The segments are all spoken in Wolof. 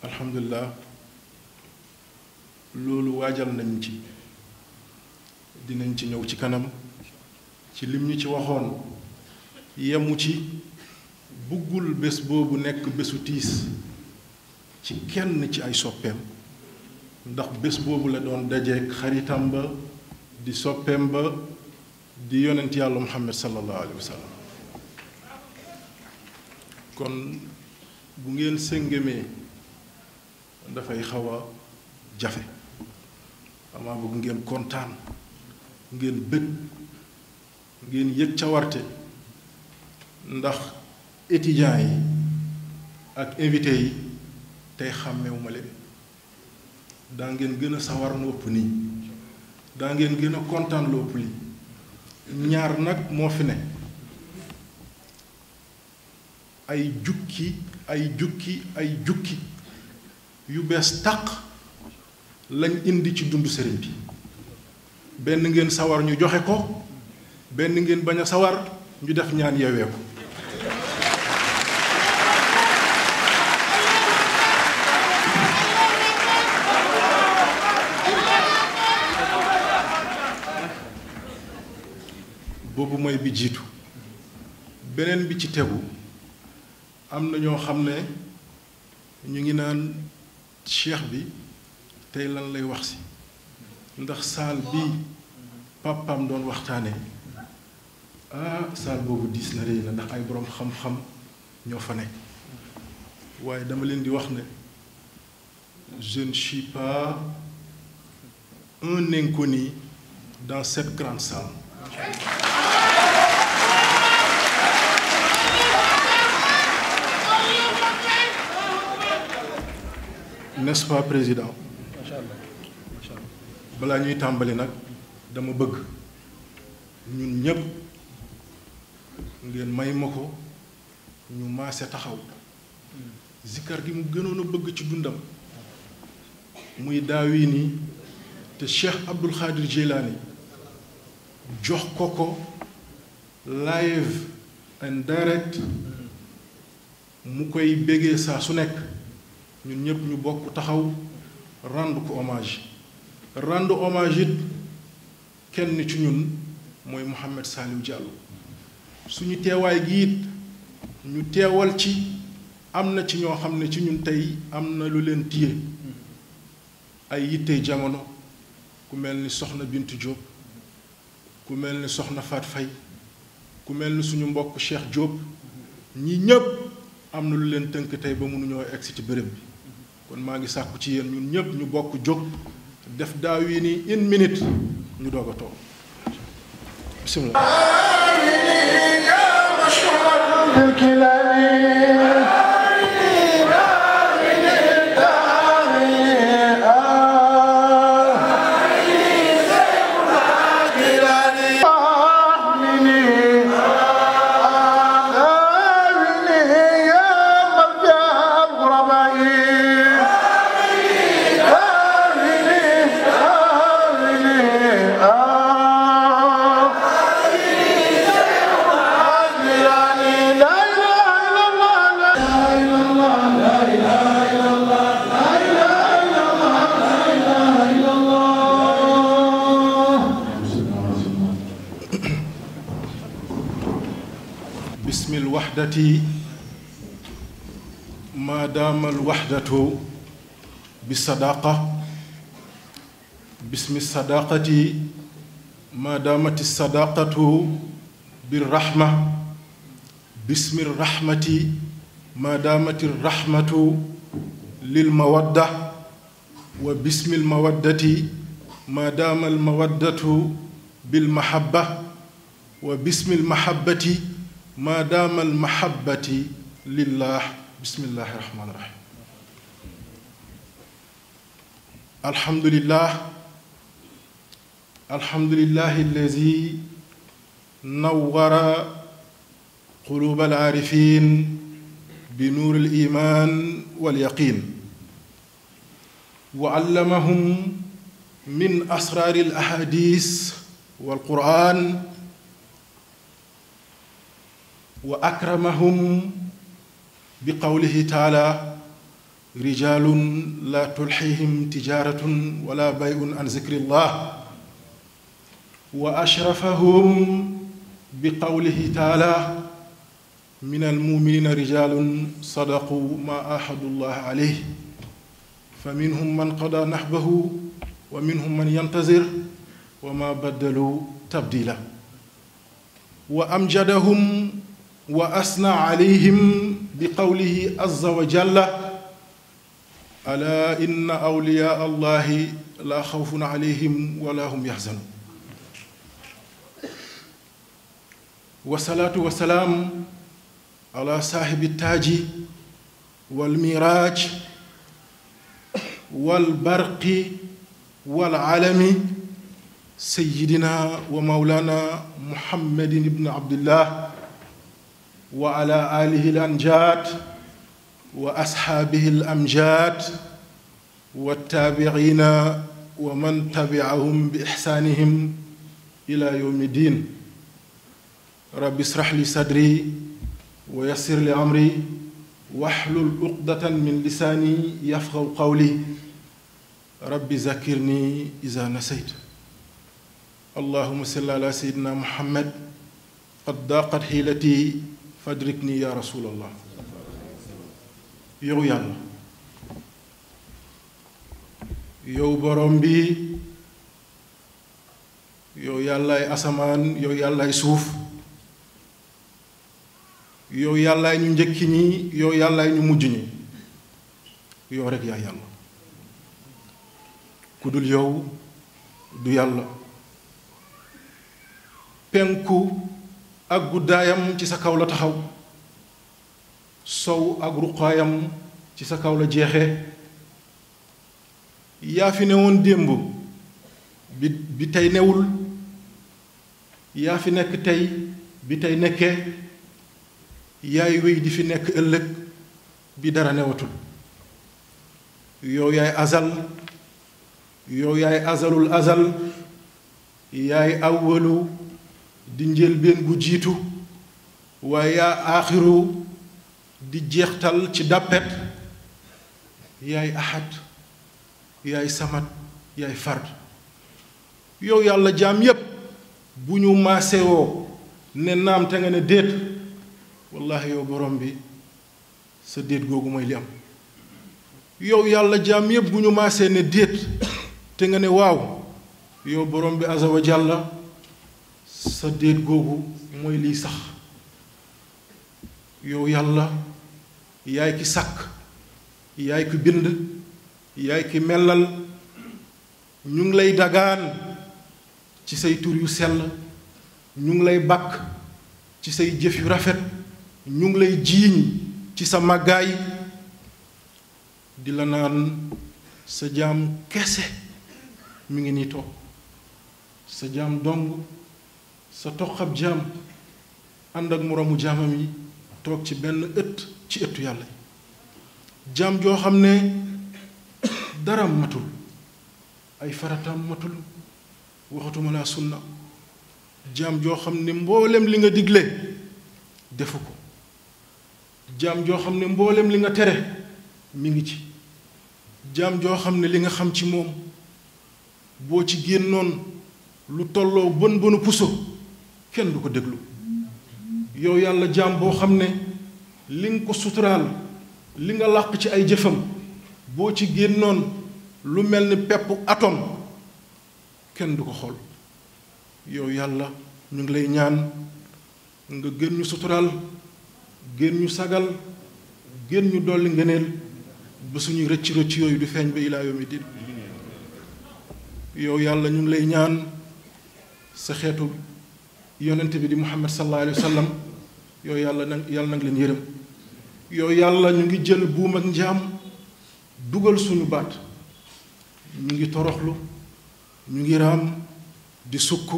alhamdulilah loolu waajal nañ ci dinañ ci ñëw ci kanam ci lim ñu ci waxoon yemu ci buggul bés boobu nekk bésu tiis ci kenn ci ay soppeem ndax bés boobu la doon dajeek xaritam ba di soppeem ba di yonent yàlla muhammad sallallahu alayhi wa sallam kon bu ngeen séngémee dafay xaw a jafe amaa bëgg ngeen kontaan ngeen bëgg ngeen yëg cawarte ndax étudiants yi ak invité yi tey xàmmewuma leen daa ngeen gën a sawar lu ëpp nii daa ngeen gën a kontaan lu ëpp lii ñaar nag moo fi ne ay jukki yu bees tàq lañ indi ci dundu sëriñ bi benn ngeen sawar ñu joxe ko benn ngeen bañ a sawar ñu def ñaan yewee ko boobu mooy bi jiitu beneen bi ci tegu am na ñoo xam ne ñu ngi naan cheikh bi tey lan lay wax si ndax saal bii pàppam doon waxtaane saal boobu diis na rëy na ndax ay boroom xam-xam ñoo fa nekk waaye dama leen di wax ne je ne suis pas un inconnu dans cette grande salle. N'est-ce pas président balaa ñuy tàmbali nag dama bëgg ñun ñépp ngeen may ma ko ñu maase taxaw zikkar gi mu gënoon a bëgg ci dundam muy daawi nii te Cheikh Abdul Xaadir Jeylaani jox ko live and direct mu koy bégee saa su nekk ñun ñëpp ñu bokk taxaw rendre ko hommage it kenn ci ñun mooy Mouhamed Saliou Diallo suñu teewaay gi it ñu teewal ci am na ci ñoo xam ne ci ñun tey am na lu leen téye ay yittey jamono ku mel ni soxna Bintu Diop ku mel ni soxna Faat Fay ku mel ni suñu mbokk Cheikh Diop ñi ñëpp am na lu leen tënk tey ba mënuñoo egsi ci bërëb bi kon maa ngi sàkku ci yéen ñun ñëpp ñu bokk jóg def daaw yi nii 1 minute ñu doog a toog bismillah ما دام الوحدة بالصداقة باسم الصداقة ما دامت الصداقة بالرحمة باسم الرحمة ما دامت الرحمة للمودة وباسم المودة ما دام المودة بالمحبة وباسم المحبة ما دام المحبة لله بسم الله الرحمن الرحيم الحمد لله الذي نور قلوب العارفين بنور الإيمان واليقين وعلمهم من أسرار الأحاديث والقرآن وأكرمهم بقوله تعالى rijalun la tulhihim tijaratun wala bay'un an zikrillah wa ashrafahum bi qawlihi taala min almuminina rijalun sadaqu ma ahadu llah alayh fa minhum man qada nahbahu wa minhum man yantazir wa ma baddalu tabdila wa amjadahum wa asna alayhim bi qawlihi azza wa jalla ala inna awliyaa allahi la xawfun alayhim wala hum yaxzanun wasalaatu wasalaam ala saaxibi taaji wal miraaj wal barqi wal alami sayyidina wa mawlana muhammadin ibn abdillah wa ala alihi al anjaad wa asxaabihi al amjaad wa taabiciina wa man tabi'ahum bi ixsaanihim ila yawmi diin rabbi israh li sadri wa yassir li amri wahlul uqdatan min lisaani yafqahu qawli rabbi zakirni iza nasayt allahumma salli ala sayyidina muhammad qad daaqat xiilati fadrikni ya rasulallah yow yàlla yow borom bi yow yàllaay asamaan yow yàllaay suuf yow yàllaay ñu njëkki ñi yow yàllaay ñu mujj ñi yow rekk yaa yàlla ku dul yow du yàlla penku ak guddaayam ci sa kaw la taxaw sow ak ruqaayam ci sa kaw la jeexe yaa fi newoon démb bi tey newul yaa fi nekk tey bi tey nekkee yaay wéy di fi nekk ëllëg bi dara newatul yow yaay azal yow yaay azalul azal yaay awwalu di njëlbéen gu jiitu waaye yaa aaxiru di jeextal ci dàppet yaay ahad yaay samat yaay fard yow yàlla jaam yépp bu ñu maasewoo ne naam te nga ne déet wallahi yow borom bi sa déet googu mooy li am yow yàlla jaam yépp bu ñu maasee ne déet te nga ne waaw yow borom bi azza wa jalla sa déet googu mooy liy sax yow yàlla yaay ki sàkk yaay ki bind yaay ki mellal ñu ngi lay dagaan ci say tur yu sell ñu ngi lay bàkk ci say jëf yu rafet ñu ngi lay jiiñ ci sa màggaay di la naan sa jaam kese mi ngi nii toog sa jaam dong sa toqab jaam ànd ak moroomu jaamam yi toog ci benn ëtt ci ëttu yàlla jaam joo xam ne dara matul ay farataam matul waxatuma laa sunna jaam joo xam ne mboolem li nga digle defu ko jaam joo xam ne mboolem li nga tere mi ngi ci jaam joo xam ne li nga xam ci moom boo ci génnoon lu tolloo bën bënu puso kenn du ko déglu yow yàlla jaam boo xam ne li nga ko suturaal li nga làq ci ay jëfam boo ci génnoon lu mel ni pepp atome kenn du ko xool yow yàlla ñu ngi lay ñaan nga gën ñu suturaal gën ñu sagal gën ñu dolli ngëneel ba suñuy rëcc rëcc yooyu du feeñ ba ilaa yawmi diin yow yàlla ñu ngi lay ñaan sa xeetu yonent bi di muhammad sallallahu alayhi wa sallam yow yàlla nag leen yërëm yow yàlla ñu ngi jël buum ak njaam dugal suñu baat ñu ngi toroxlu ñu ngi raam di sukk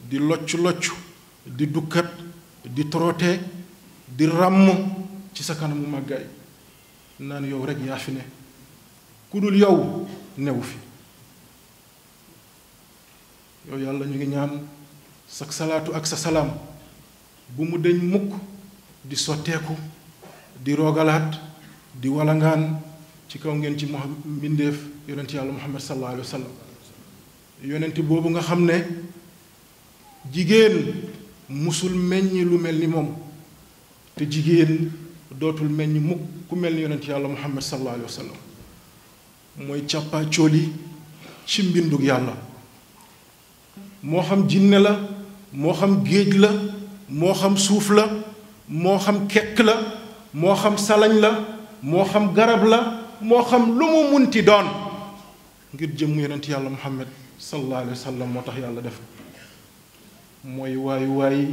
di locc di dukkat di torote di ràmm ci sa kanamu màggaay naan yow rek yaa fi ne ku dul yow newu fi yow yàlla ñu ngi ñaan sa salaatu ak sa salaam bu mu deñ mukk di sotteeku di roogalaat di walangaan ci kaw ngeen ci mbindeef yonent yàlla muhammad sallallahu alayhi wa sallam yonent boobu nga xam ne jigéen musul meññ lu mel ni moom te jigéen dootul meññ mukk ku mel ni yonent yàlla muhammad sallallahu alayhi wa sallam mooy càppaacóoli ci mbindug yàlla moo xam jinne la moo xam géej la moo xam suuf la moo xam kekk la moo xam salañ la moo xam garab la moo xam lu mu munti doon ngir jëmm yonent yàlla muhammad sallallahu alayhi wa sallam moo tax yàlla def mooy waay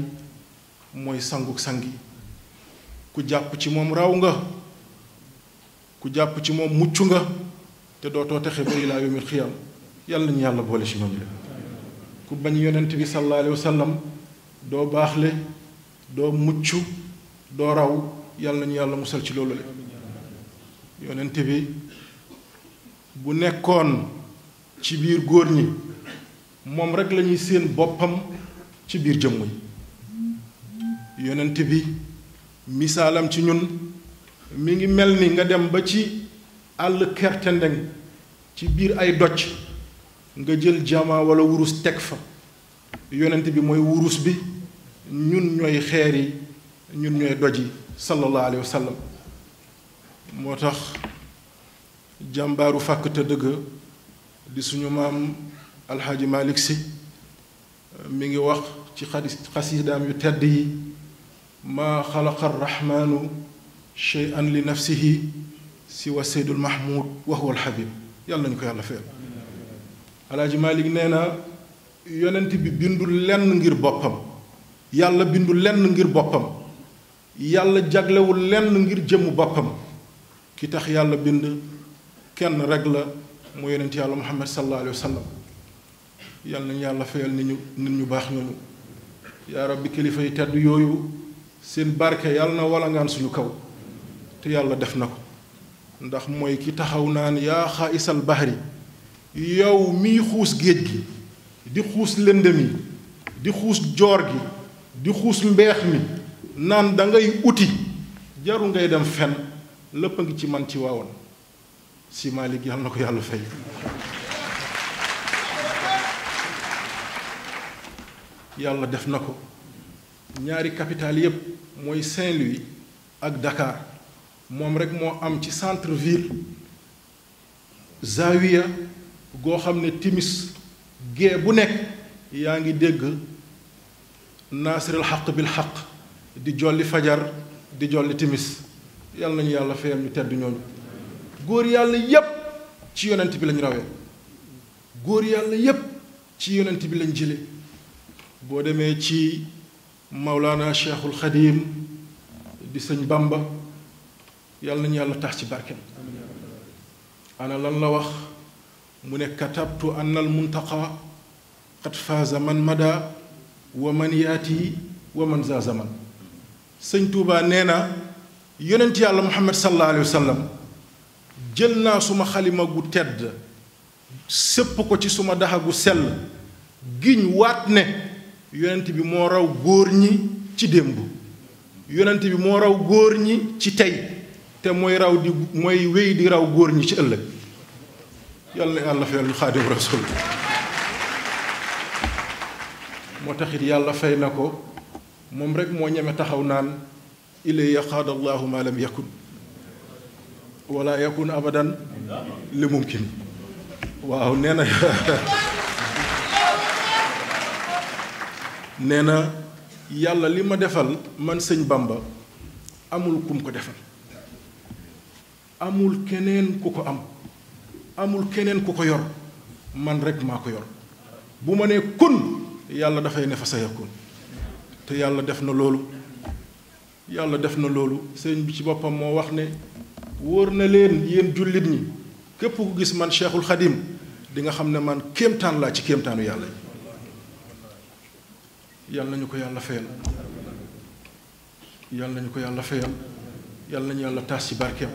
mooy sanguk sangi ku jàpp ci moom raw nga ku jàpp ci moom mucc nga te dootoo texe ba ilaa yawmil xiyaam yàlla ñu yàlla boole ci ñooñu la ku bañ yonent bi sallallahu alayhi wa sallam doo baaxle doo mucc doo raw yàlla ñu yàlla musal ci loolu la yonent bi bu nekkoon ci biir góor ñi moom rek la ñuy séen boppam ci biir jëmm yi yonent bi misaalam ci ñun mi ngi mel ni nga dem ba ci àll kertendeng ci biir ay doj nga jël jama wala wurus teg fa yonent bi mooy wurus bi ñun ñooy xeer yi ñun ñooy doj yi sallallahu alayhi wa sallam moo tax jàmbaaru fàkk te dëgg di suñu maam alxaaji Malick Sy mi ngi wax ci xasiidaam yu tedd yi maa xalaqa arrahmaanu shay'an li nafsihi siwa seydul mahmud wa huwa alxabib yàlla nañu ko yàlla feel alxaaji Malick nee na yonent bi bindul lenn ngir boppam yàlla bindul lenn ngir boppam yàlla jaglewul lenn ngir jëmm boppam ki tax yàlla bind kenn rek la mu yonent yàlla muhammad sallallahu alayhi wa sallam yàlla nañu yàlla fayal nit ñu baax ñooñu yaa rabbi kilifa yi tedd yooyu seen barke yàlla na walangaan suñu kaw te yàlla def na ko ndax mooy ki taxaw naan yaa xaa'isal bahri yow miy xuus géej gi di xuus lëndëm yi di xuus joor gi di xuus mbeex mi naan da ngay uti jaru ngay dem fen lépp a ngi ci man ci waawoon si Malick yàlla na ko yàlla fay yàlla def na ko ñaari capital yépp mooy Saint-Louis ak Dakar moom rek moo am ci centre ville zawiya goo xam ne timis gee bu nekk yaa ngi dégg naasiril xaq bil xaq di jolli fajar di jolli timis yàlla nañu yàlla fayam ñu tedd ñooñu góor yàlla yépp ci yonent bi lañ rawee góor yàlla yépp ci yonent bi lañ jële boo demee ci Mawlana Cheikhul Xadim di sëñ Bamba yàlla nañu yàlla tax ci barkeem ana lan la wax mu ne katabtu anna al muntaqa qad faaza man mada wa man yaati wa man za zaman sëñ Tuubaa nee na yonent yàlla Muhammad sallallahu alayhi wa sallam jël naa suma xalima gu tedd sépp ko ci suma daxa gu sell giñ waat ne yonent bi moo raw góor ñi ci démb yonent bi moo raw góor ñi ci tey te mooy wéy di raw góor ñi ci ëllëg yàlla na yàlla fayal ñu xaadim rasul moo taxit yàlla fay na ko moom rek moo ñeme taxaw naan ilayya qaada allahu ma lam yakun wala yakun abadan li mumkin waaw nee na nee na yàlla li ma defal man sëñ Bamba amul kum ko defal amul keneen ku ko am amul keneen ku ko yor man rek maa ko yor bu ma nee kun yàlla dafay ne fa sa yakun te yàlla def na loolu yàlla def na loolu sëñ bi ci boppam moo wax ne wóor na leen yéen jullit ñi képp ku gis man Cheikhul Khadim di nga xam ne man kéemtaan laa ci kéemtaanu yàlla yàlla nañu ko yàlla fayal yàlla nañu ko yàlla fayal yàlla nañu yàlla taas ci barkeem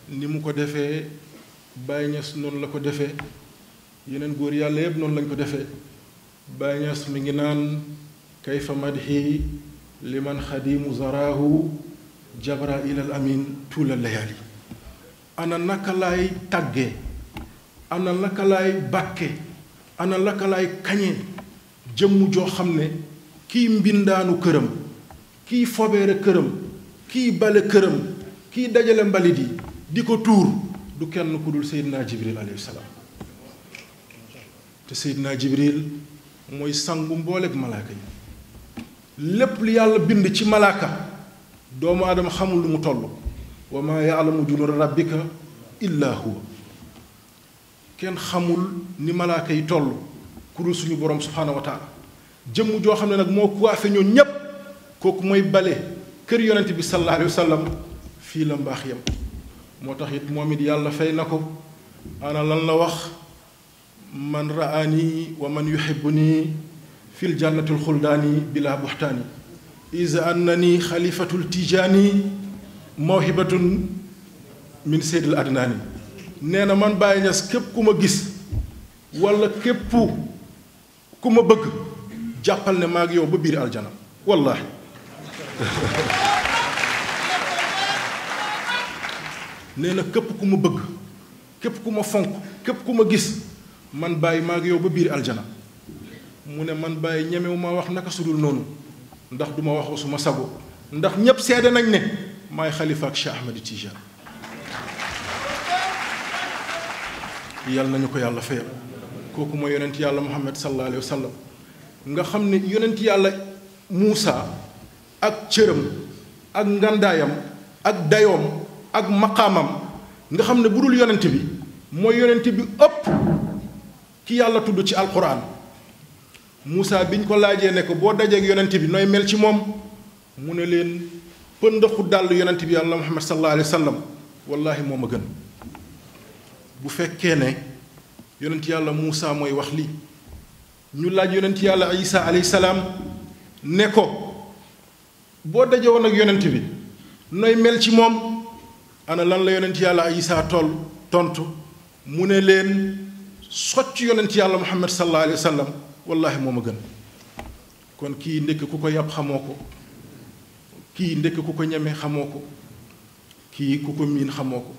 ni mu ko defee Baye Niass noonu la ko defee yeneen góor yàlla yëpp noonu lañ ko defee Baye Niass mi ngi naan kayfa madhi liman xadimu zaraahu jabrail al amin tuula layaali ana naka laay tàggee ana naka laay bàkke ana naka laay kañee jëmm joo xam ne kii mbindaanu këram kii fobeere këram kii bale këram kii dajale mbalit yi di ko tuur du kenn ku dul Seydina Jibril alayhi salaam te Seydina Jibril mooy sangu mbooleeg malaaka yi lépp li yàlla bind ci malaaka doomu aadama xamul lu mu toll wa maa yaalamu junuuda rabbika illa huwa kenn xamul ni malaaka yi toll ku dul suñu borom subhaanahu wa taala jëmm joo xam ne nag moo coiffé ñoom ñépp kooku mooy bale kër yonent bi sallallahu alayhi wa sallam fii la mbaax yam moo tax it moom it yàlla fay na ko ana lan la wax man raani wa man yuhibbuni fil jannatil xuldaani bila buxtaani isa annani xalifatul tijaani mawhibatun min seydil adnaani nee na man Baye Niass képp ku ma gis wala képp ku ma bëgg jàppal ne maa ngi yow ba biir aljana wallaahi nee na képp ku ma bëgg képp ku ma fonk képp ku ma gis man Baye maa ngi yow ba biir aljana mu ne man Baye ñemewu ma wax naka sudul noonu ndax du ma wax suma sago ndax ñépp seede nañ ne maay xalifa ak Cheikh Ahmed Tidiane yàlla nañu ko yàlla fayal kooku mooy yonent yàlla Muhammad sallallahu alayhi wa sallam nga xam ne yonent yàlla Muusa ak cëram ak ngandaayam ak dayoom ak maqaamam nga xam ne bu dul yonent bi mooy yonent bi ëpp ki yàlla tudd ci alquran Muusa biñ ko laajee ne ko boo dajeek yonent bi nooy mel ci moom mu ne leen pëndaxu dàll yonent bi yàlla Muhammad sallallahu alayhi wa sallam wallaahi moo ma gën bu fekkee ne yonent yàlla Muusa mooy wax lii ñu laaj yonent yàlla Isa alayhi salaam ne ko boo daje woon ak yonent bi nooy mel ci moom ana lan la yonent yàlla Isa tontu mu ne leen socc yonent yàlla Muhammad sallallahu alayhi wa sallam wallaahi moo ma gën kon kii ndekk ku ko yàpp xamoo ko kii ndekk ku ko ñeme xamoo ko kii ku ko miin xamoo ko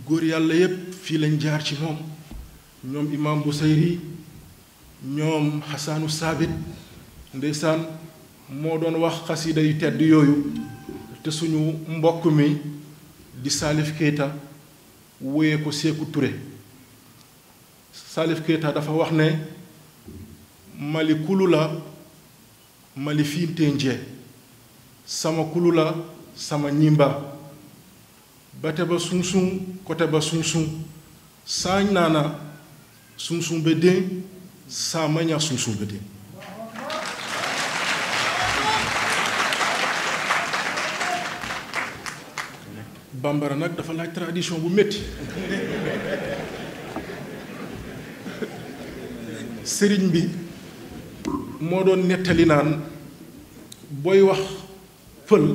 góor yàlla yépp fii lañ jaar ci moom ñoom imaam Busayri ñoom xasaanu saabit ndeysaan moo doon wax xasida yu tedd yooyu te suñu mbokk mi di Salif Keita wóyee ko Sékou Touré Salif Keita dafa wax ne mali kulula mali fiintenje sama kulula sama ñimba bate ba sunsun kote ba sunsun saañ naana sunsun be den saa maña sunsun be den bambara nag dafa laaj tradition bu métti sëriñ bi moo doon nettali naan booy wax pël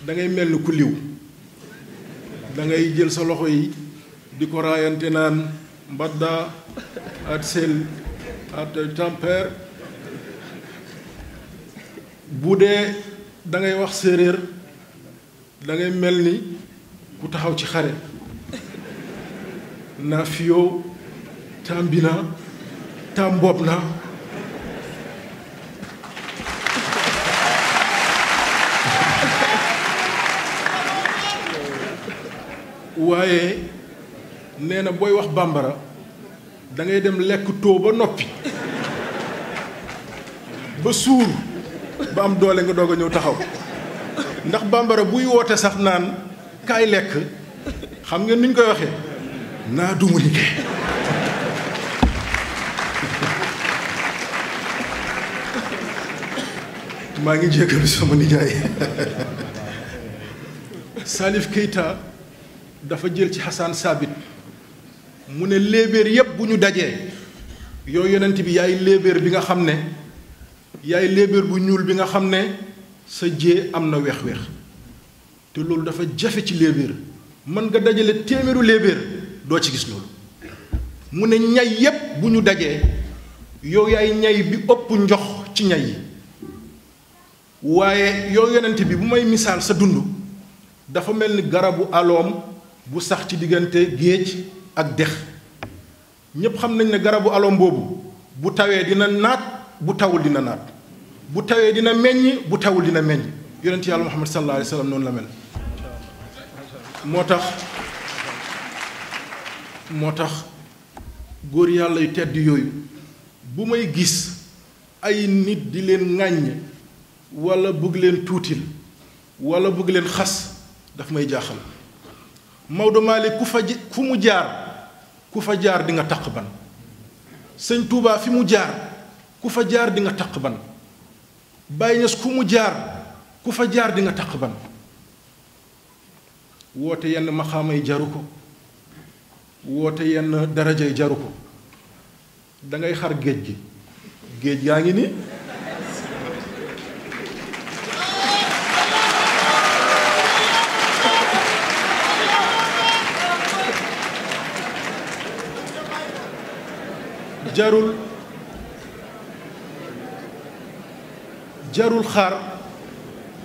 da ngay mel ni ku liw da ngay jël sa loxo yi di ko raayante naan mbadda at sel at tempère bu dee da ngay wax séeréer da ngay mel ni ku taxaw ci xare naa fiyoo tambina tamboob na waaye nee na booy wax bambara da ngay dem lekk too ba noppi ba suur ba am doole nga doog a ñëw taxaw ndax bambara buy woote sax naan kaay lekk xam ngeen ni ñu koy waxee naa dumunike maa ngi jéggalu sama nijaay Salif Keita dafa jël ci Hassan Sabit mu ne léebéer yépp bu ñu dajee yow yonent bi yaay léebéer bi nga xam ne yaay léebéer bu ñuul bi nga xam ne sa jee am na weex-weex te loolu dafa jafe ci léebéer mën nga dajale téeméeru léebéer doo ci gis loolu mu ne ñay yépp bu ñu dajee yow yaay ñay bi ëpp njox ci ñay yi waaye yow yonent bi bu may misaal sa dund dafa mel ni garabu aloom bu sax ci diggante géej ak dex ñépp xam nañ ne garabu aloom boobu bu tawee dina naat bu tawul dina naat bu tawee dina meññ bu tawul dina meññ yonent yàlla Muhammad sallallahu alayhi wa sallam noonu la mel moo tax góor yàlla yu tedd yooyu bu may gis ay nit di leen ŋàññ walla bëgg leen tuutil walla bëgg leen xas daf may jaaxal Maodo Malick fu mu jaar ku fa jaar di nga taq ban sëñ Touba fi mu jaar ku fa jaar di nga taq ban Baye Niass fu mu jaar ku fa jaar di nga taq ban woote yenn maxaama yi jaru ko woote yenn daraja yi jaru ko dangay xar géej gaa ngi ni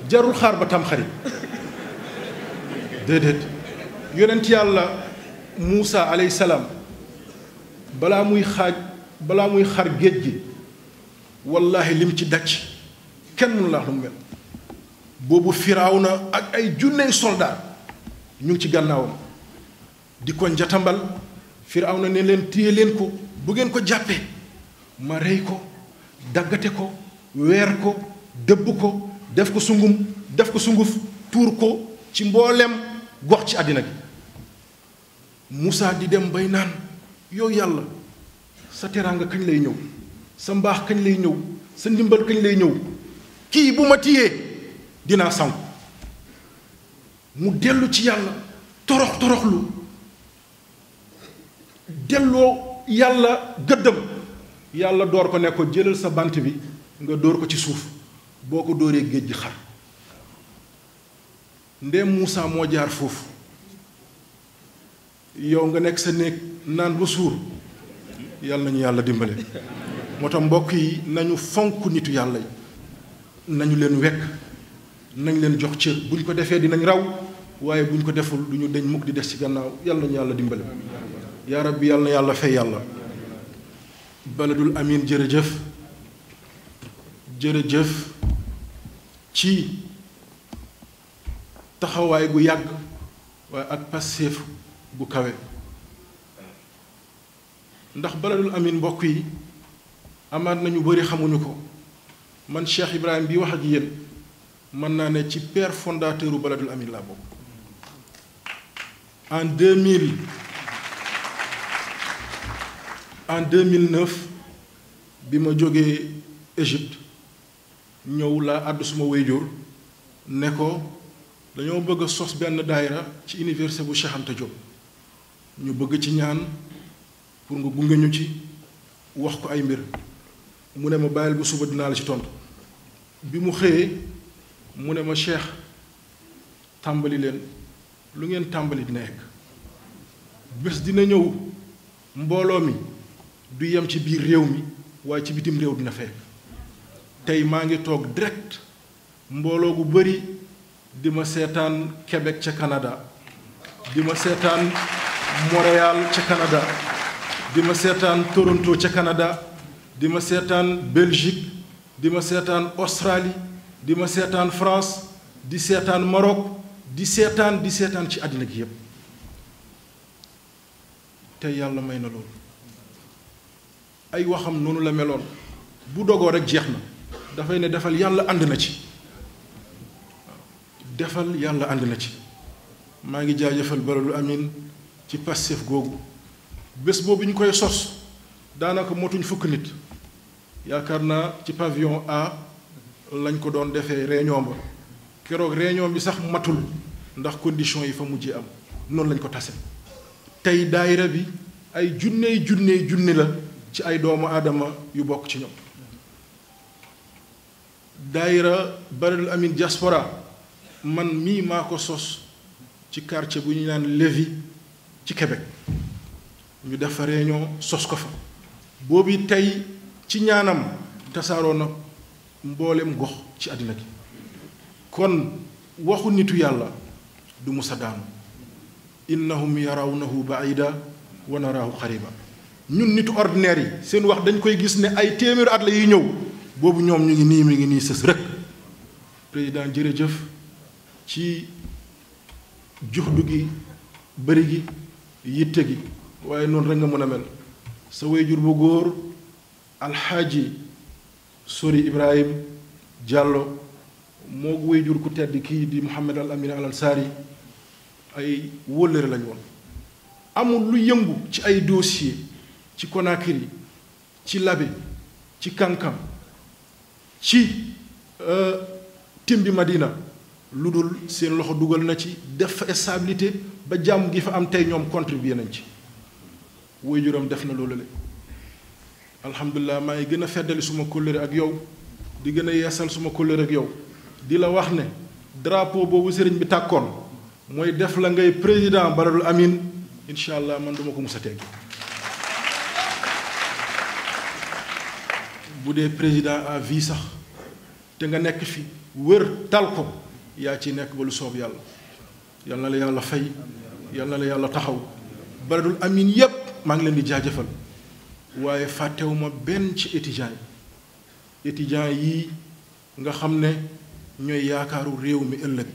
jarul xaar ba tamxarit déedéet yonent yàlla Muusa alayhi salaam balaa muy xar géej gi wallaahi lim ci daj kenn mënu la wax lu mu mel boobu Firawna ak ay junney soldaar ñu ngi ci gànnaawam di ko njatambal Firawna ne leen téye leen ko bu ngeen ko jàppee ma rey ko daggate ko weer ko dëbb ko def ko sunguf tuur ko ci mboolem gox ci àddina gi Moussa di dem bay naan yow yàlla sa teraanga kañ lay ñëw sa mbaax kañ lay ñëw sa ndimbal kañ lay ñëw kii bu ma tiyee dinaa sanku mu dellu ci yàlla toroxlu delloo yàlla gëddam yàlla door ko ne ko jëlal sa bant bi nga dóor ko ci suuf boo ko dóoree géej gi xar ndéem Moussa moo jaar foofu yow nga nekk sa néeg naan ba suur yàlla nañu yàlla dimbale moo tax mbokk yi nañu fonk nitu yàlla yi nañu leen wekk nañ leen jox cër bu ñu ko defee dinañ raw waaye bu ñu ko deful du ñu deñ mukk di des ci gannaaw yàlla nañu yàlla dimbale yaa rabbi yàlla na yàlla fay yàlla Baladul Amine jërëjëf ci taxawaay gu yàgg waaye ak passeef gu kawe ndax Baladul Amine mbokk yi amaat nañu bari xamuñu ko man Cheikh Ibrahim bi wax ak yéen mën naa ne ci père fondateur u Baladul Amine laa bokk en 2009 bi ma jógee Égypte ñëw laa àddu suma wéyjur ne ko dañoo bëgg a sos benn daayira ci université bu Cheikh Anta Diop ñu bëgg ci ñaan pour nga gunge ñu ci wax ko ay mbir mu ne ma bàyyil bu suba dinaa la ci tontu bi mu xëyee mu ne ma Cheikh tàmbali leen lu ngeen tàmbali dina egg bés dina ñëw mbooloo mi du yem ci biir réew mi waaye ci bitim réew dina fekk tey maa ngi toog direct mbooloo gu bari di ma seetaan Québec ca Canada di ma seetaan Montréal ca Canada di ma seetaan Toronto ca Canada di ma seetaan Belgique di ma seetaan Australie di ma seetaan France di seetaan Maroc di seetaan ci àddina gi yépp te yàlla may na loolu ay waxam noonu la meloon bu dogoo rekk jeex na dafay ne defal yàlla ànd na ci defal yàlla ànd na ci maa ngi jaajëfal Baladul Amine ci Pastef googu bés boobu ñu koy sos daanaka motuñ fukk nit yaakaar naa ci pavillon A lañ ko doon defee réunion ba keroog réunion bi sax matul ndax condition yi fa mujjee am noonu lañ ko tase tey daayira bi ay junne la ci ay doomu aadama yu bokk ci ñoom daayira Baladul Amine diaspora man mii maa ko sos ci quartier bu ñu naan Lévis ci Québec ñu def fa réunion sos ko fa boobu tey ci ñaanam tasaaroo na mboolem gox ci àddina gi kon waxu nitu yàlla du musa daanu innahum yarawnahu baida wa naraahu qariba ñun nitu ordinaire yi seen wax dañ koy gis ne ay téeméeri at la yi ñëw boobu ñoom ñu ngi nii mi ngi nii sës rek président jërëjëf ci juxdu gi bëri gi yitte gi waaye noonu rek nga mën a mel sa wayjur bu góor alxaaji sori Ibrahim Diallo moo wayjur ku tedd kii di Mouhamed Al Amin Al Ansari ay wóllëre lañ woon amul lu yëngu ci ay dossier ci Conakry ci Labé ci Kankam ci Timbi Madina lu dul seen loxo dugal na ci def fa stabilité ba jàmm gi fa am tey ñoom contribué nañ ci waajuram def na loolu le alhamdulilah maa ngi gën a feddali suma kóllëre ak yow di gën a yeesal suma kóllëre ak yow di la wax ne drapeau boobu sëriñ bi tàkkoon mooy def la ngay président Baladil Amine incha allah man duma ko mus a teggi bu dee président à vie sax te nga nekk fi wër tal ko yaa ci nekk ba lu soob yàlla yal na la yàlla fay yal na la yàlla taxaw Baladil Amine yépp maa ngi leen di jaajëfal waaye fàttewuma benn ci étudiants yii nga xam ne ñooy yaakaaru réew mi ëllëg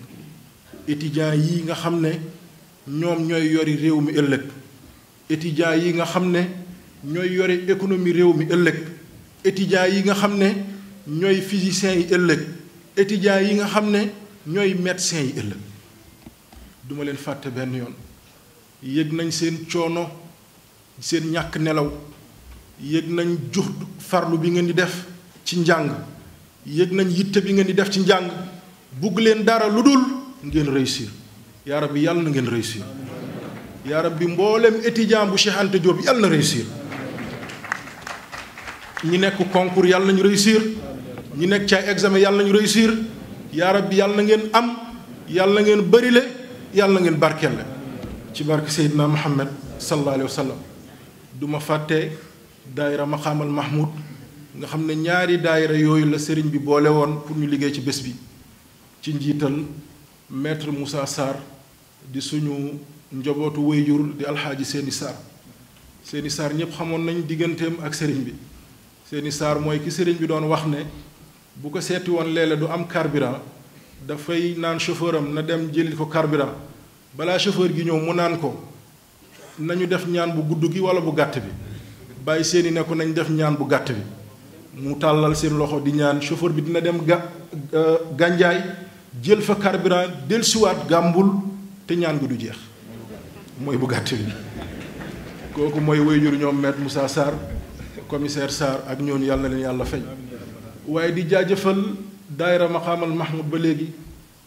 étudiants yii nga xam ne ñoom ñooy yori réew mi ëllëg étudiants yi nga xam ne ñooy yori économie réew mi ëllëg étudiants yi nga xam ne ñooy physiciens yi ëllëg étudiants yi nga xam ne ñooy médecins yi ëllëg duma leen fàtte benn yoon yëg nañ seen coono seen ñàkk nelaw yëg nañ jux farlu bi ngeen di def ci njàng yëg nañ yitte bi ngeen di def ci njàng bugg leen dara lu dul ngeen réussir yaa rabbi yàlla na ngeen réussir yaa rabbi mboolem étudiant bu Cheikh Anta Diop yàlla na réussir ñi nekk concours yàlla nañu réussir ñi nekk ci ay examen yàlla nañu réussir yaa rabbi yàlla na ngeen am yàlla na ngeen bërile yàlla na ngeen barkelle ci barke Seydina Muhammad sallallahu alayhi wa sallam du ma fàtte daayira Maqaamal Mahmoud nga xam ne ñaari daayira yooyu la sëriñ bi boole woon pour ñu liggéey ci bés bi ci njiital maître Moussa Sarr di suñu njobootu wayjur di alxaaji Seeni Sarr ñëpp xamoon nañ digganteem ak sëriñ bi Seeni Sarr mooy ki sëriñ bi doon wax ne bu ko seeti woon léeg-léeg du am carburant dafay naan chauffeur am na dem jëli ko carburant balaa chauffeur gi ñëw mu naan ko nañu def ñaan bu gudd gi wala bu gàtt bi bàyyi seeni ne ko nañ def ñaan bu gàtt bi mu tàllal seen loxo di ñaan chauffeur bi dina dem gànjaay jël fa carburant dellusiwaat gàmbul te ñaan gi du jeex mooy bu gàtt bi kooku mooy wayjur ñoom maître Moussa Sarr commissaire Sarr ak ñooñu yàlla na leen yàlla fay waaye di jaajëfal daayira Maqaamal Mahmoud ba léegi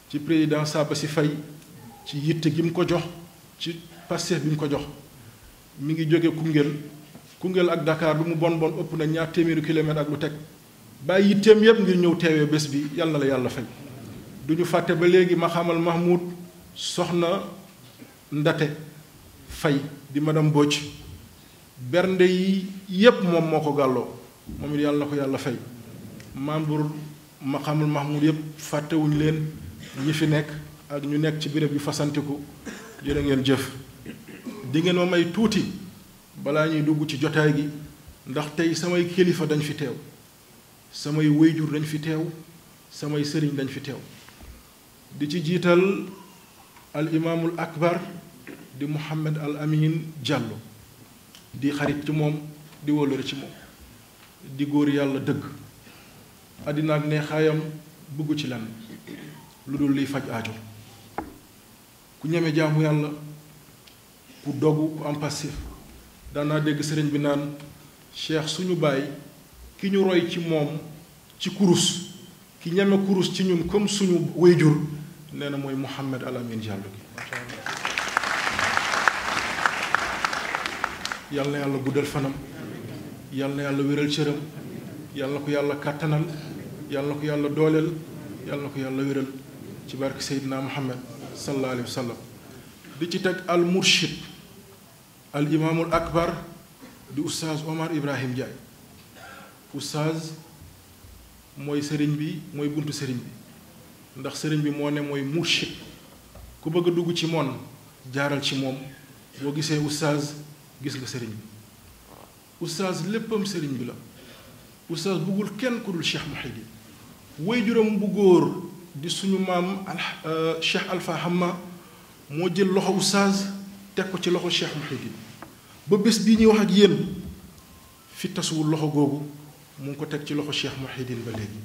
ci président Sabassi Faye ci yitte gi mu ko jox ci Pastef bi mu ko jox mi ngi jóge Koungheul ak Dakar lu mu bon ëpp na 2 téeméeri kilomètres ak lu teg bàyyi yitteem yépp ngir ñëw teewee bés bi yàlla na la yàlla fay du ñu fàtte ba léegi Maqaamal Mahmoud soxna Ndate Faye di madame Mbodj bernde yi yépp moom moo ko gàlloo moom it yàlla na ko yàlla fay membre Maqaamal Mahmoud yépp fàttewuñu leen ñi fi nekk ak ñu nekk ci béréb yu fasantiku jërë ngeen jëf di ngeen ma may tuuti balaa ñuy dugg ci jotaay gi ndax tey samay kilifa dañ fi teew samay wayjur dañ fi teew samay sëriñ dañ fi teew di ci jiital al imaamul akbar di Mouhamed Al Amin Diallo di xarit ci moom di wóllëre ci moom di góor yàlla dëgg àddina ak neexaayam bugg ci lan lu dul liy faj aajo ku ñeme jaamu yàlla ku dogu ku am passif daanaa dégg sëriñ bi naan cheikh suñu baay ki ñu roy ci moom ci kurus ki ñeme kurus ci ñun comme suñu wayjur nee na mooy Mouhamed Al Amin Diallo gi yàlla na yàlla guddal fanam yàlla na yàlla wéral cëram yàlla na ko yàlla kàttanal yàlla na ko yàlla dooleel yàlla na ko yàlla wéral ci barke Seydina Muhammad sallallahu alayhi wa sallam di ci teg al murshid al imaamul akbar di oustaz Omar Ibrahim Ndiaye oustaz mooy sëriñ bi mooy buntu sëriñ bi ndax sëriñ bi moo ne mooy murshid ku bëgg a dugg ci moom jaaral ci moom boo gisee oustaz gis nga sëriñ bi oustaz léppam sëriñ bi la oustaz buggul kenn ku dul Cheikh Mouhidine waajuram bu góor di suñu maam Cheikh Alpha Hamma moo jël loxo oustaz teg ko ci loxo Cheikh Mouhidine ba bés bii ñuy wax ak yéen fi tasuwul loxo googu mu ngi ko teg ci loxo Cheikh Mouhidine ba léegi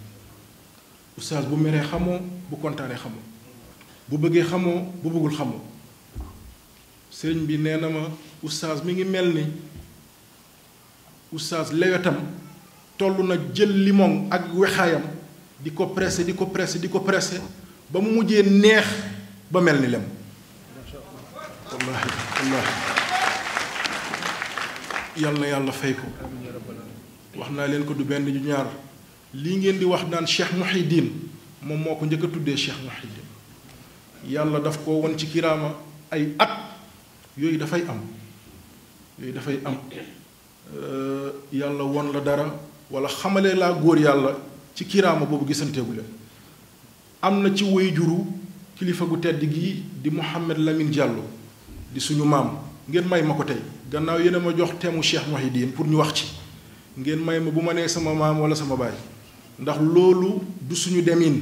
oustaz bu meree xamoo bu kontaanee xamoo bu bëggee xamoo bu bëggul xamoo sëriñ bi nee na ma oustaz mi ngi mel ni oustaz lewetam toll na jël limon ak wexaayam di ko pressé di ko pressé di ko pressé ba mu mujjee neex ba mel ni lem wallaahi wallaahi yal na yàlla fay ko wax naa leen ko du benn ju ñaar lii ngeen di wax naan Cheikh Mouhidine moom moo ko njëkk a tuddee Cheikh Mouhidine yàlla daf ko won ci kiraama ay at yooyu dafay am yàlla won la dara wala xamale laa góor yàlla ci kiraama boobu gisanteegu leen am na ci waajuru kilifa gu tedd gi di Mouhamed Lamine Diallo di suñu maam ngeen may ma ko tey gannaaw yéen a ma jox teemu Cheikh Mouhidine pour ñu wax ci ngeen may ma bu ma nee sama maam wala sama baay ndax loolu du suñu demin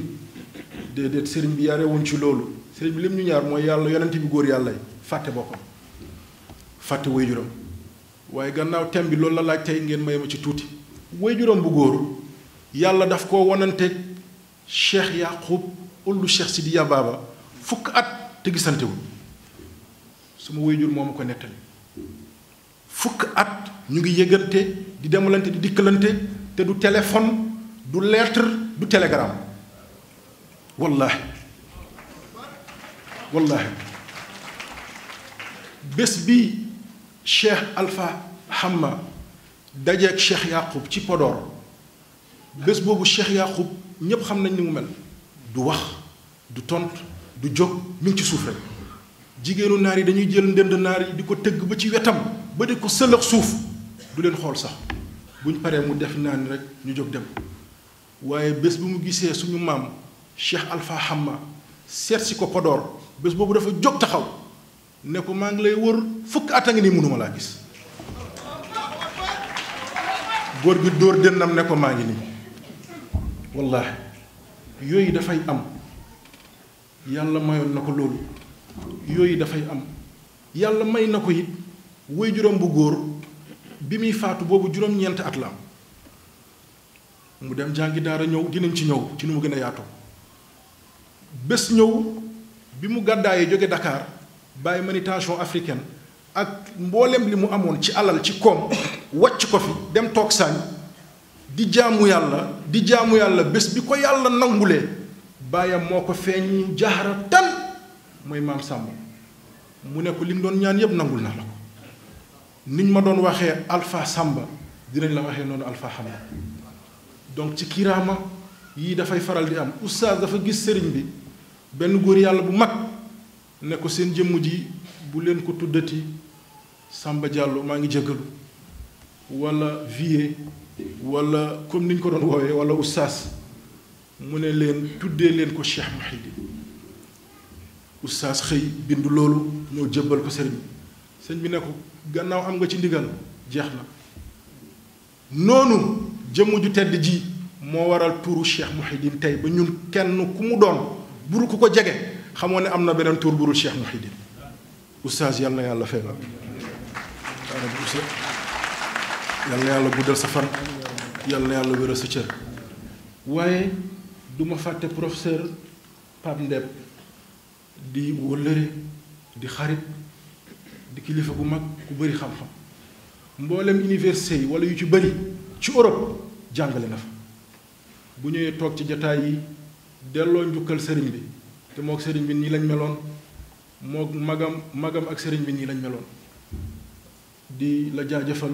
déedéet sëriñ bi yarewuñ ci loolu sëriñ bi lim ñu ñaar mooy yàlla yonent bi góor yàlla yi fàtte boppam fàtte waajuram waaye gannaaw tem bi loolu la laaj tey ngeen may ma ci tuuti waajuram bu góor yàlla daf koo wananteeg Cheikh Yaqub ullu Cheikh Sidiya Baba fukk at te gisantewul suma waajur moo ma ko nettali fukk at ñu ngi yëgante di demalante di dikkalante te du téléphone du lettre du télégramme wallaahi bés bi Cheikh Alpha Hamma dajeeg Cheikh Yaqub ci Podor bés boobu Cheikh Yaqub ñépp xam nañ ni mu mel du wax du tont du jóg mi ngi ci suuf rek jigéenu naar yi dañuy jël ndënd naar yi di ko tëgg ba ci wetam ba di ko sëlëx suuf du leen xool sax buñ paree mu def naa ni rek ñu jóg dem waaye bés bu mu gisee suñu maam Cheikh Alpha Hamma seet si ko Podor bés boobu dafa jóg taxaw ne ko maa ngi lay wër fukk at a ngi nii mënuma laa gis góor gi dóor dënnam ne ko maa ngi nii wallaahi yooyu dafay am yàlla mayoon na ko loolu yooyu dafay am yàlla may na ko it waajuram bu góor bi muy faatu boobu juróom-ñeent at la am mu dem jàngi daara ñëw dinañ ci ñëw ci nu mu gën a yaatoo bés ñëw bi mu gàddaayee jóge Dakar bàyyi manutention africaine ak mboolem li mu amoon ci alal ci koom wàcc ko fi dem toog saañ di jaamu yàlla bés bi ko yàlla nangulee baayam moo ko feeñ jaara tan mooy maam Sàmba mu ne ko li nga doon ñaan yépp nangul naa la ko niñ ma doon waxee Alpha Samba dinañ la waxee noonu Alpha Hamma donc ci kiraama yii dafay faral di am oustaz dafa gis sëriñ bi benn góor yàlla bu mag ne ko seen jëmm ji bu leen ko tuddati Samba Diallo maa ngi jéggalu wala vie wala comme niñ ko doon woowee wala oustaz mu ne leen tuddee leen ko Cheikh Mouhidine oustaz xëy bind loolu ñëw jébbal ko sëriñ bi sëriñ bi ne ko gannaaw am nga ci ndigal jeex na noonu jëmm ju tedd ji moo waral tuuru Cheikh Mouhidine tey ba ñun kenn ku mu doon buru ku ko jege xamoo ne am na beneen tuur burul Cheikh Mouhidine oustaz yal na yàlla fay la yal na yàlla guddal sa fan yal na yàlla wéral sa cër waaye du ma fàtte professeur Pape Ndeb di wëllëre di xarit di kilifa bu mag ku bëri xam-xam mboolem université yi wala yu ci bëri ci Europe jàngale na fa bu ñëwee toog ci jataay yi delloo njukkal sëriñ bi te mook sëriñ bi nii lañ meloon mook magam ak sëriñ bi nii lañ meloon di la jaajëfal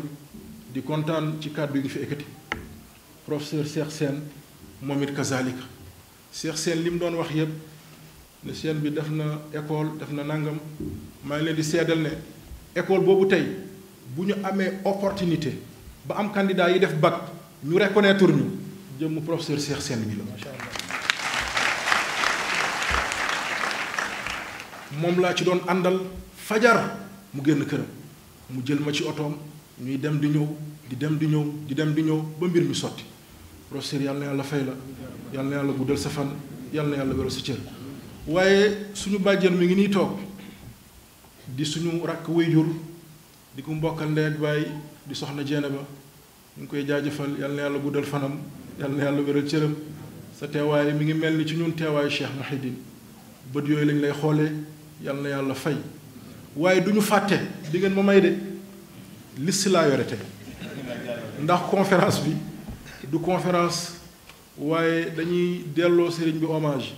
di kontaan ci kàddu yi nga fi ekkati professeur Cheikh Sène moom it kazalika Cheikh Sène li mu doon wax yépp ne seen bi def na école def na nangam maa ngi leen di seedal ne école boobu tey bu ñu amee opportunité ba am candidat yi def bac ñu reconnaître ñu jëmm professeur Cheikh Sène bi la moom laa ci doon àndal fajar mu génn këram mu jël ma ci otoom ñuy dem di ñëw di dem di ñëw di dem di ñëw ba mbir mi sotti professeur yàlla na yàlla fay la yàlla na yàlla guddal sa fan yàlla na yàlla wéral sa cër waaye suñu bàjjen mi ngi nii toog di suñu rakk wayjur di ko mbokkal ndey ak baay di soxna jeene ba ñu ngi koy jaajëfal yàlla na yàlla guddal fanam yàlla na yàlla wéral cëram sa teewaay mi ngi mel ni ci ñun teewaayu Cheikh Mouhidine bët yooyu lañ lay xoolee yàlla na yàlla fay waaye du ñu fàtte di ngeen ma may de liste laa yore tey ndax conférence bi du conférence waaye dañuy delloo sëriñ bi hommage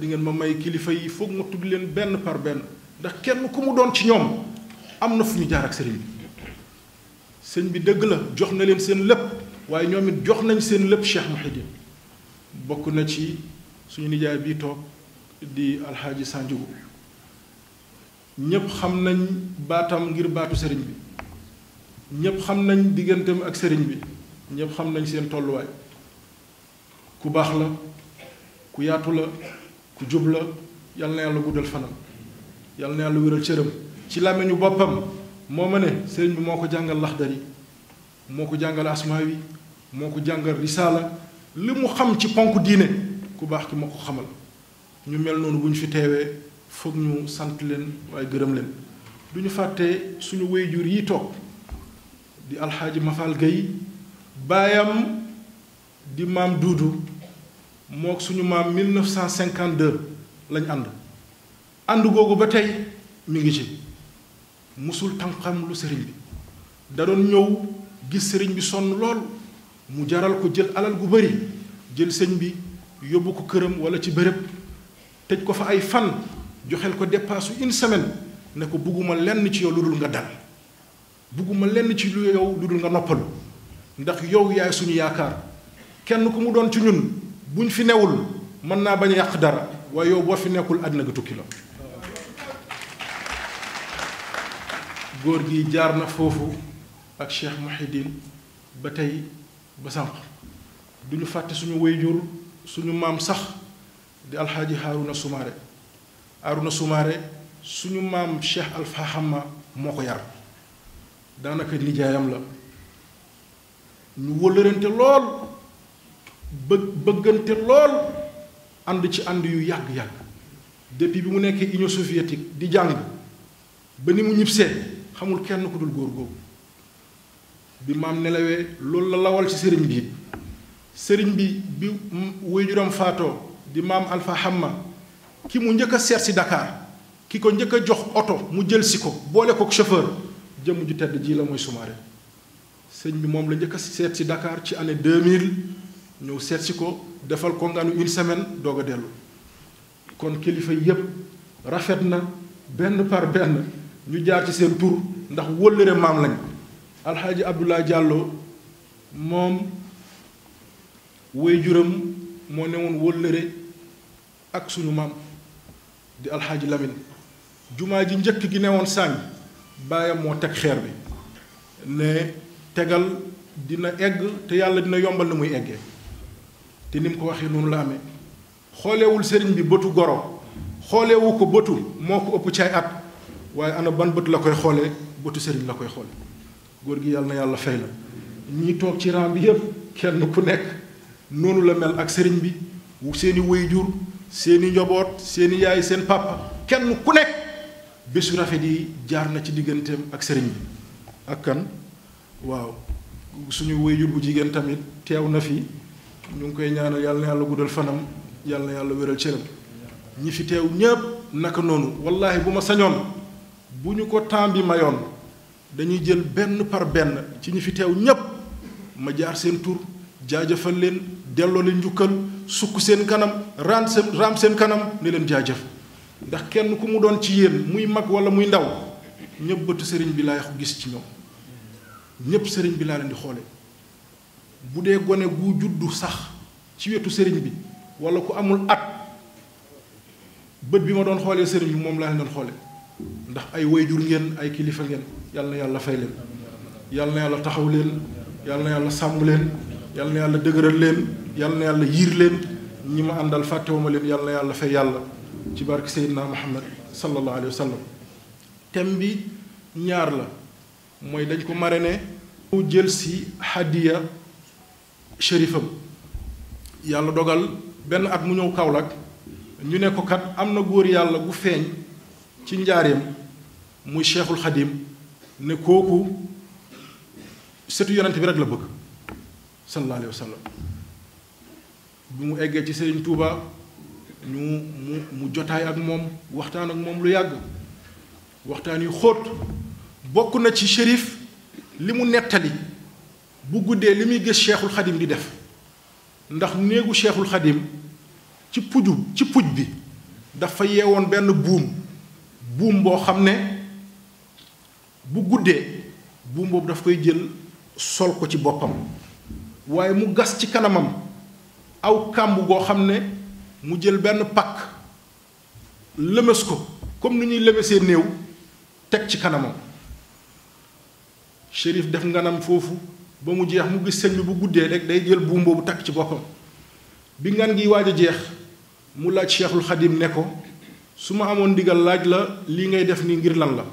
di ngeen ma may kilifa yi foog ma tudd leen benn par benn ndax kenn ku mu doon ci ñoom am na fu ñu jaar ak sëriñ bi sëñ bi dëgg la jox na leen seen lépp waaye ñoom it jox nañ seen lépp Cheikh Mouhidine bokk na ci suñu nijaay bii toog di alxaaji Sanjugu ñépp xam nañ baatam ngir baatu sëriñ bi ñépp xam nañ digganteem ak sëriñ bi ñépp xam nañ seen tolluwaay ku baax la ku yaatu la ku jub la yal na yàlla guddal fanam yal na yàlla wéral cëram ci làmmiñu boppam moo ma ne sëriñ bi moo ko jàngal laxdari moo ko jàngal asmaawi moo ko jàngal risaala li mu xam ci ponk diine ku baax ki moo ko xamal ñu mel noonu bu ñu fi teewee foog ñu sant leen waaye gërëm leen du ñu fàtte suñu wayjur yi toog di alxaaji Mafal Gueye baayam di maam Duudu mook suñu maam 1952 lañ ànd googu ba tey mi ngi ci musul tànqam lu sëriñ bi da doon ñëw gis sëriñ bi sonn lool mu jaral ko jël alal gu bari jël sëñ bi yóbbu ko këram wala ci bërëb tëj ko fa ay fan joxel ko dépasse une semaine ne ko bugguma lenn ci yow lu dul nga dal bugguma lenn ci lu yow lu dul nga noppalu ndax yow yaay suñu yaakaar kenn ku mu doon ci ñun buñ fi newul mën naa bañ a yàq dara waaye yow boo fi nekkul àddina ga tukki la góor gi jaar na foofu ak Cheikh Mouhidine ba tey ba sànq duñu fàtte suñu wayjur suñu maam sax di alxaaji Haaruna Soumaré suñu maam Cheikh Alpha Hamma moo ko yar daanaka nijaayam la ñu wëllërante lool bëggante lool ànd ci ànd yu yàgg-yàgg depuis bi mu nekkee Union soviétique di jàng ba ni mu ñibbisee xamul kenn ku dul góor googu bi maam nelawee loolu la lawal ci sëriñ bi it sëriñ bi bi waajuram faatoo di maam Alpha Hamma ki mu njëkk a seet si Dakar ki ko njëkk a jox oto mu jël si ko boole ko chauffeur jëmm ju tedd ji la mooy Soumaré sëñ bi moom la njëkk a seet si Dakar ci année 2000 ñëw seet si ko defal ko nganu une semaine doog a dellu kon kilifa yépp rafet na benn par benn ñu jaar ci seen tur ndax wëllëre maam lañ alxaaji Abdoulaye Diallo moom waajuram moo ne woon wëllëre ak suñu maam di alxaaji Lamine jumaa ji njëkk gi ne woon sànni baayam moo teg xeer bi ne tegal dina egg te yàlla dina yombal na muy eggee te ni mu ko waxee noonu la amee xoolewul sëriñ bi bëtu goro xoolewu ko bëtu moo ko ëpp caay at waaye ana ban bët la koy xoolee bëtu sëriñ la koy xoole góor gi yàlla na yàlla fay la ñi toog ci rang bi yépp kenn ku nekk noonu la mel ak sëriñ bi seeni waajur seeni njaboot seeni yaay seen papa kenn ku nekk bésu rafet yi jaar na ci digganteem ak sëriñ bi ak kan waaw suñu waajur bu jigéen tamit teew na fi ñu ngi koy ñaanal yàlla na yàlla guddal fanam yàlla na yàlla wéral cëram ñi fi teew ñépp naka noonu wallaahi bu ma sañoon bu ñu ko temps bi mayoon dañuy jël benn par benn ci ñi fi teew ñépp ma jaar seen tur jaajëfal leen delloo leen njukkal sukk seen kanam raam seen kanam ne leen jaajëf ndax kenn ku mu doon ci yéen muy mag wala muy ndaw ñépp bëtu sëriñ bi laay gis ci ñoom ñépp sëriñ bi laa leen di xoole bu dee gone gu juddu sax ci wetu sëriñ bi wala ku amul at bët bi ma doon xoolee sëriñ bi moom laa leen doon xoole ndax ay wayjur ngeen ay kilifa ngeen yàlla na yàlla fay leen yàlla na yàlla taxaw leen yàlla na yàlla sàmm leen yàlla na yàlla dëgëral leen yàlla na yàlla yiir leen ñi ma àndal fàttewuma leen yàlla na yàlla fay yàlla ci barke Seydina Muhammad sallallahu alayhi wa sallam. thème bi ñaar la mooy dañ ko marraine mu jël si hadiya shérifam yàlla dogal benn at mu ñëw Kaolack ñu ne ko kat am na góor yàlla gu feeñ ci njaareem muy Cheikhul Khadim ne kooku sëtu yonent bi rek la bëgg sallallahu alayhi wa sallam. bi mu eggee ci Serigne Touba mu jotaay ak moom waxtaan ak moom lu yàgg waxtaan yu xóot bokk na ci shérif li mu nettali bu guddee li muy gis Cheikhul Khadim di def ndax néegu Cheikhul Khadim ci puj bi dafa yeewoon benn buum boo xam ne bu guddee buum boobu daf koy jël sol ko ci boppam waaye mu gas ci kanamam aw kàmb goo xam ne mu jël benn pakk lëmës ko comme ni ñuy lëmësee néew teg ci kanamam shérif def nganam foofu ba mu jeex mu gis sëñ bi bu guddee rek day jël buum boobu takk ci boppam bi ngan gi waaj a jeex mu laaj Cheikhul Khadim ne ko su ma amoon ndigal laaj la lii ngay def nii ngir lan la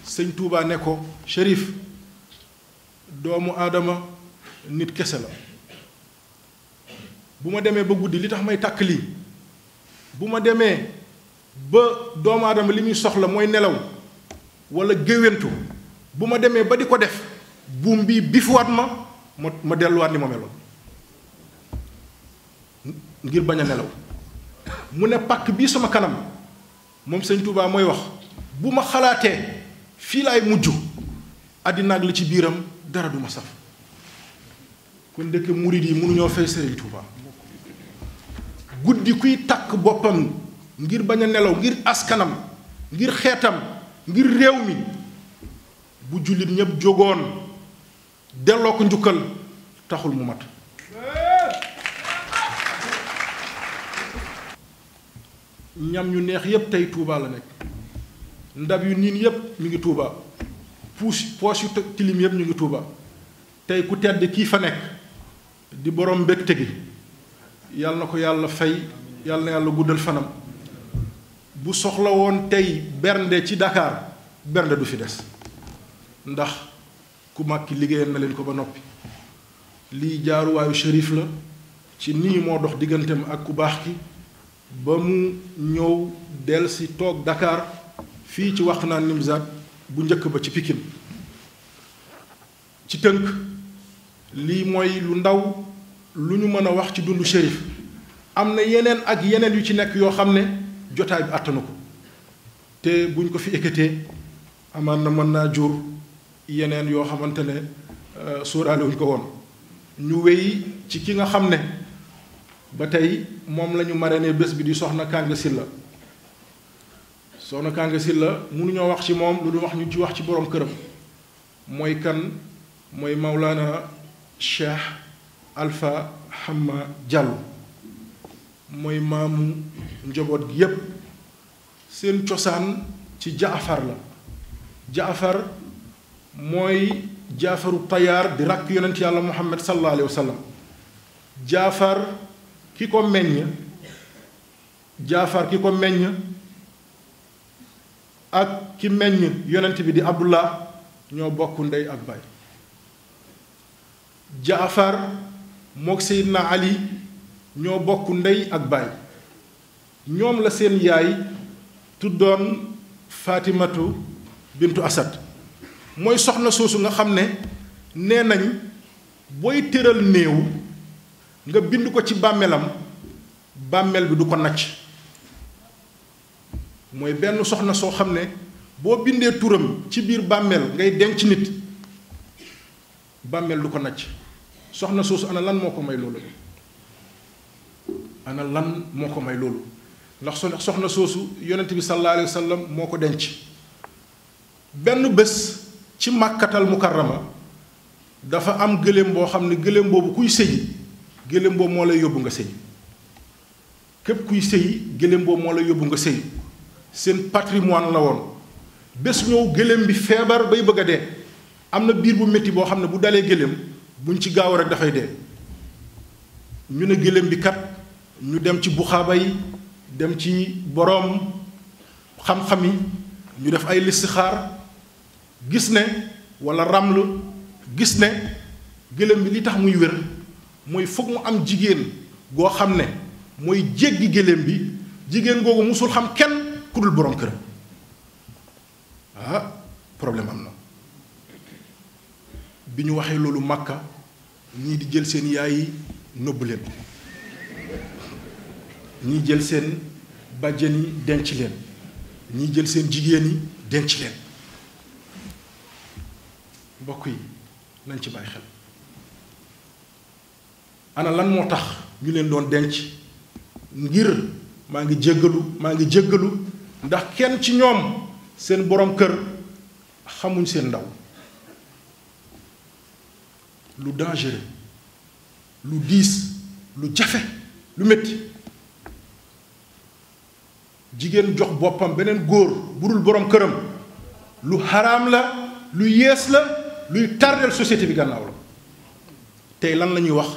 sëñ Touba ne ko shérif doomu aadama nit kese la bu ma demee ba guddi li tax may tàkk lii bu ma demee ba doomu aadama li muy soxla mooy nelaw wala géwéntu bu ma demee ba di ko def buum bii bifuwaat ma delluwaat ni ma meloon ngir bañ a nelaw mu ne pàkk bii sama kanam moom sëñ Touba mooy wax bu ma xalaatee fii laay mujj àddina ak li ci biiram dara du ma saf kon dëkk murid yi mënuñoo fay sëriñ Touba guddi kuy takk boppam ngir bañ a nelaw ngir askanam ngir xeetam ngir réew mi bu jullit ñépp jógoon delloo ko njukkal taxul mu mat ñam ñu neex yépp tey Touba la nekk ndab yu niin yépp ñu ngi Touba poos yu tilim yépp ñu ngi Touba tey ku tedd kii fa nekk di borom mbégte gi yàlla na ko yàlla fay yàlla na yàlla guddal fanam bu soxla woon tey bernde ci Dakar bernde du fi des ndax ku mag ki liggéeyal na leen ko ba noppi lii jaaruwaayu shérif la ci nii moo dox digganteem ak ku baax ki ba mu ñëw dellusi toog Dakar fii ci Wakhinane Nimzatt bu njëkk ba ci Pikine ci tënk lii mooy lu ndaw lu ñu mën a wax ci dundu shérif am na yeneen ak yeneen yu ci nekk yoo xam ne jotaay bi àttanu ko te buñ ko fi ekkatee amaan na mën naa jur yeneen yoo xamante ne sóoraale wuñ ko woon ñu wéy ci ki nga xam ne ba tey moom la ñu marraine bés bi di soxna Kanga Sylla soxna Kanga Sylla mënuñoo wax ci moom lu du wax ñu ci wax ci borom këram mooy kan mooy Maulana Cheikh Alpha Hamma Diallo mooy maamu njaboot gi yépp seen cosaan ci Jaafar la Jaafar mooy Jaafaru Tayaar di rakk yonent yàlla Muhammad sallallahu alayhi wa sallam Jaafar ki ko meññ ak ki meññ yonent bi di Abdullah ñoo bokk ndey ak baay Jaafar mook Seydina Ali ñoo bokk ndey ak baay ñoom la seen yaay tuddoon Fatimatu bintu Asad mooy soxna soosu nga xam ne nee nañ booy tëral néew nga bind ko ci bàmmeelam bàmmeel bi du ko nacc mooy benn soxna soo xam ne boo bindee turam ci biir bàmmeel ngay denc nit bàmmeel du ko nacc soxna soosu ana lan moo ko may loolu ndax soxna soosu yonent bi sallallahu alayhi wa sallam moo ko denc benn bés ci màkkatal mukarrama dafa am gëléem boo xam ne gëléem boobu kuy sëyi gëléem boobu moo lay yóbbu nga sëyi képp kuy sëyi gëléem boobu moo lay yóbbu nga sëyi seen patrimoine la woon bés ñëw gëléem bi feebar bay bëgg a dee am na biir bu métti boo xam ne bu dalee gëléem buñ ci gaaw rek dafay dee ñu ne gëléem bi kat ñu dem ci buxaaba yi dem ci boroom xam-xam yi ñu def ay listixaar gis ne walla ramlu gis ne gëléem bi li tax muy wér mooy foog mu am jigéen goo xam ne mooy jéggi gëléem bi jigéen googu musul xam kenn ku dul boroom këram problème am na bi ñu waxee loolu Makka ñii di jël seen yaay yi nëbb leen ñii jël seen bàjjen yi denc leen ñii jël seen jigéen yi denc leen mbokk yi nañ ci bàyyi xel ana lan moo tax ñu leen doon denc ngir maa ngi jéggalu ndax kenn ci ñoom seen borom kër xamuñ seen ndaw lu dangereux lu diis lu jafe lu metti jigéen jox boppam beneen góor bu dul borom këram lu xaraam la lu yées la luy tardeel société bi gannaaw la tey lan la ñuy wax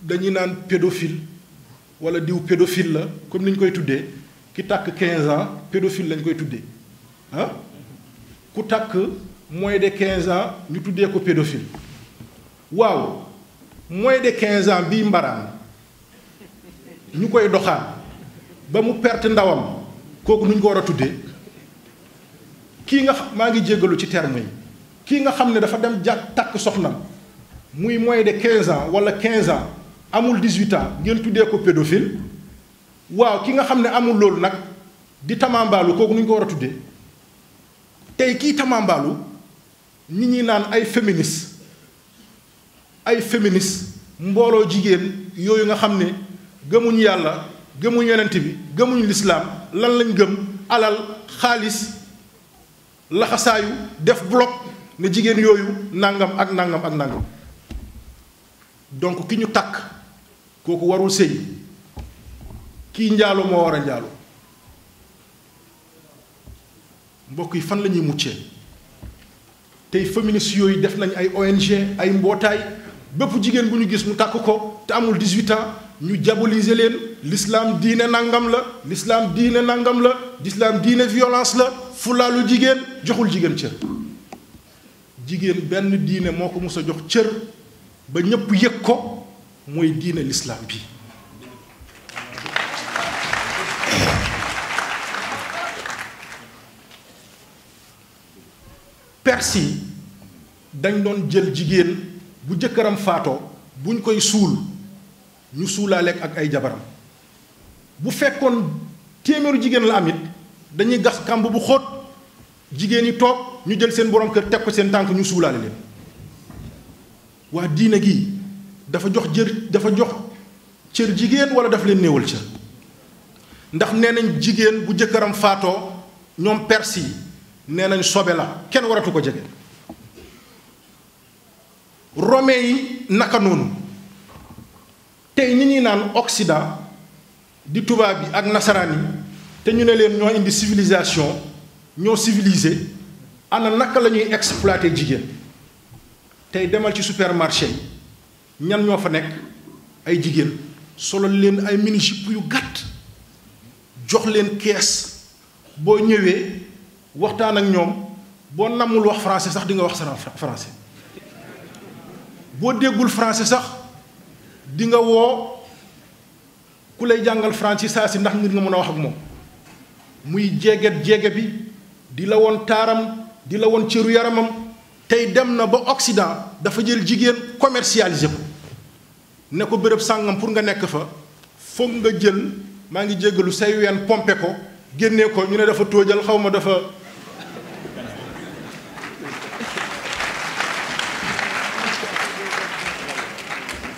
dañuy naan pédophile walla diw pédophile la comme ni ñu koy tuddee ki takk 15 ans pédophile lañ koy tuddee ku takk moins de 15 ans ñu tuddee ko pédophile waaw moins de 15 ans bii mbaraan ñu koy doxaan ba mu perte ndawam kooku nu ñu ko war a tuddee kii nga maa ngi jéggalu ci terme yi kii nga xam ne dafa dem takk soxna muy moins de 15 ans walla 15 ans amul 18 ans ngeen tuddee ko pédophile waaw ki nga xam ne amul loolu nag di tamambaalu kooku nu ñu ko war a tuddee tey kii tamambaalu nit ñi naan ay féministe mbooloo jigéen yooyu nga xam ne gëmuñ yàlla gëmuñ yonent bi gëmuñ lislaam lan lañ gëm alal xaalis laxasaayu def bloc ne jigéen yooyu nangam ak nangam ak nangam donc ki ñu takk kooku warul sëy kii njaalo moo war a njaalo mbokk yi fan la ñuy muccee tey féministes yooyu def nañ ay ONG ay mbootaay bépp jigéen bu ñu gis mu takk ko te amul 18 ans ñu diaboliser leen l'islam diine nangam la l'islam diine nangam la l'islam diine violence la fulaalu jigéen joxul jigéen cër jigéen benn diine moo ko mus a jox cër ba ñépp yëg ko mooy diine l'islam bi perse yi dañ doon jël jigéen bu jëkkëram faatoo buñ koy suul ñu suulaaleeg ak ay jabaram bu fekkoon téeméeru jigéen la am it dañuy gas kàmb bu xóot jigéen yi toog ñu jël seen borom kër teg ko seen tànk ñu suulaale leen waa diine gi dafa jox cër jigéen wala daf leen néewal cër ndax nee nañ jigéen bu jëkkëram faatoo ñoom perse yi nee nañ sobe la kenn waratu ko jege romain yi naka noonu tey ñi ñuy naan Occident di tubaab bi ak nasaraan yi te ñu ne leen ñoo indi civilisation ñoo civilisé ana naka la ñuy exploiter jigéen tey demal ci supermarché yi ñan ñoo fa nekk ay jigéen solo leen ay mini-jupe yu gàtt jox leen kees boo ñëwee waxtaan ak ñoom boo namul wax français sax di nga wax français boo déggul français sax di nga woo ku lay jàngal français saa si ndax ngir nga mën a wax ak moom muy jeege bi di la woon taaram di la woon cëru yaramam tey dem na ba Occident dafa jël jigéen commercialisé ko ne ko béréb sàngam pour nga nekk fa foog nga jël maa ngi jéggalu say ween pompe ko génnee ko ñu ne dafa tóojal xaw ma dafa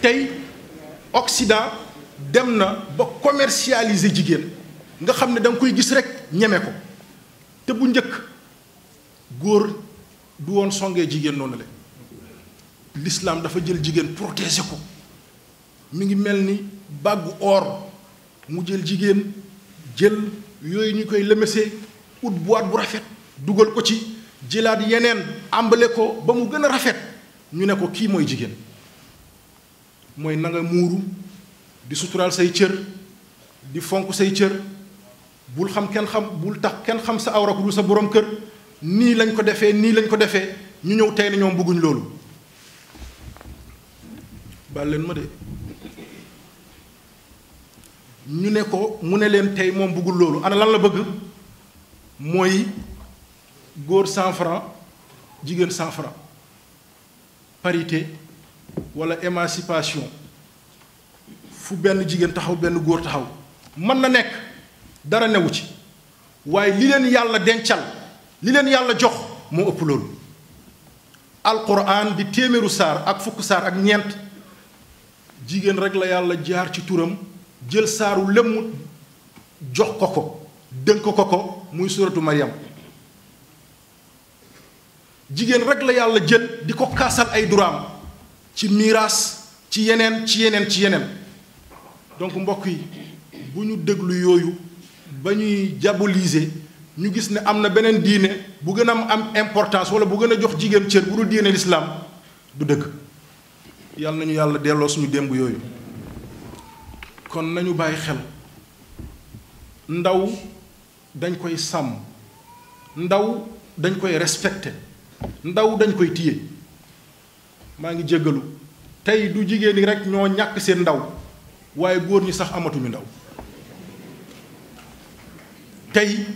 tey Occident dem na ba commercialiser jigéen nga xam ne da nga koy gis rek ñeme ko te bu njëkk góor du woon songee jigéen noonu la l'islam dafa jël jigéen protéger ko mi ngi mel ni bàggu or mu jël jigéen jël yooyu ñu koy lëmësee ut boîte bu rafet dugal ko ci jëlaat yeneen àmbale ko ba mu gën a rafet ñu ne ko kii mooy jigéen mooy na nga muuru di suturaal say cër di fonk say cër bul tax kenn xam sa awra ku dul sa borom kër nii lañ ko defee ñu ñëw tey na ñoom bëgguñ loolu baal leen ma de ñu ne ko mu ne leen tey moom bëggul loolu ana lan la bëgg mooy góor 100 francs jigéen 100 francs parité walla émancipation fu benn jigéen taxaw benn góor taxaw mën na nekk dara newu ci waaye li leen yàlla dencal li leen yàlla jox moo ëpp loolu alquran di téeméeru saar ak fukk saar ak ñeent jigéen rek la yàlla jaar ci turam jël saaru lëmm jox ko dënk ko muy suratu Maryam jigéen rek la yàlla jël di ko kaasal ay duraam ci miiraas ci yeneen donc mbokk yi bu ñu déglu yooyu ba ñuy diaboliser ñu gis ne am na beneen diine bu gën a am importance wala bu gën a jox jigéen cër bu dul diine lislaam du dëgg yàlla nañu yàlla delloo suñu démb yooyu kon nañu bàyyi xel ndaw dañ koy sàmm ndaw dañ koy respecté ndaw dañ koy téye maa ngi jéggalu tey du jigéen ñi rekk ñoo ñàkk seen ndaw waaye góor ñi sax amatuñu ndaw tey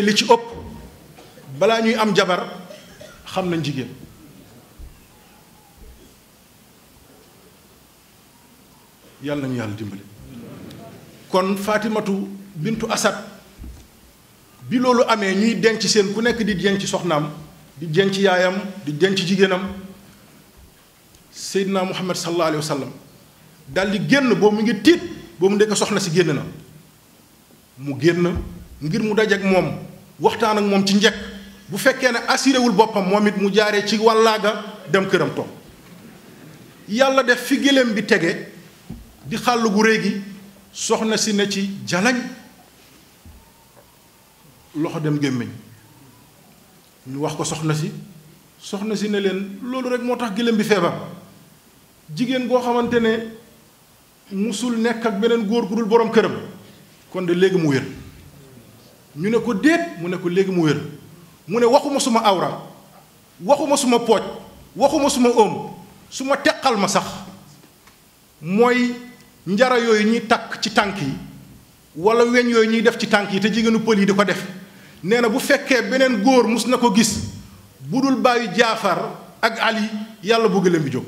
li ci ëpp balaa ñuy am jabar xam nañ jigéen yàlla nañu yàlla dimbali kon Fatimatu bintu Asad bi loolu amee ñuy denc seen ku nekk di denc soxnaam di denc yaayam di denc jigéenam Seydina Muhammad sallallahu alayhi wa sallam dal di génn boobu mu ngi tiit boobu mu ndekk soxna si génn na mu génn ngir mu dajeek moom waxtaan ak moom ci njëkk bu fekkee ne assuré wul boppam moom it mu jaaree ci wàllaaga dem këram toog yàlla def fi gëléem bi tege di xàll gu réy gi soxna si ne ci jalañ loxo dem gémmiñ ñu wax ko soxna si ne leen loolu rek moo tax gëléem bi feebar jigéen goo xamante ne musul nekk ak beneen góor gu dul borom këram kon de léegi mu wér ñu ne ko déet mu ne ko léegi mu wér mu ne waxuma suma awra waxuma suma pooj waxuma suma óom suma teqal ma sax mooy njara yooyu ñuy takk ci tànk yi wala weñ yooyu ñuy def ci tànk yi te jigéenu pël yi di ko def nee na bu fekkee beneen góor mus na ko gis bu dul bàyyi Jaafar ak Ali yàlla bu gëléem bi jóg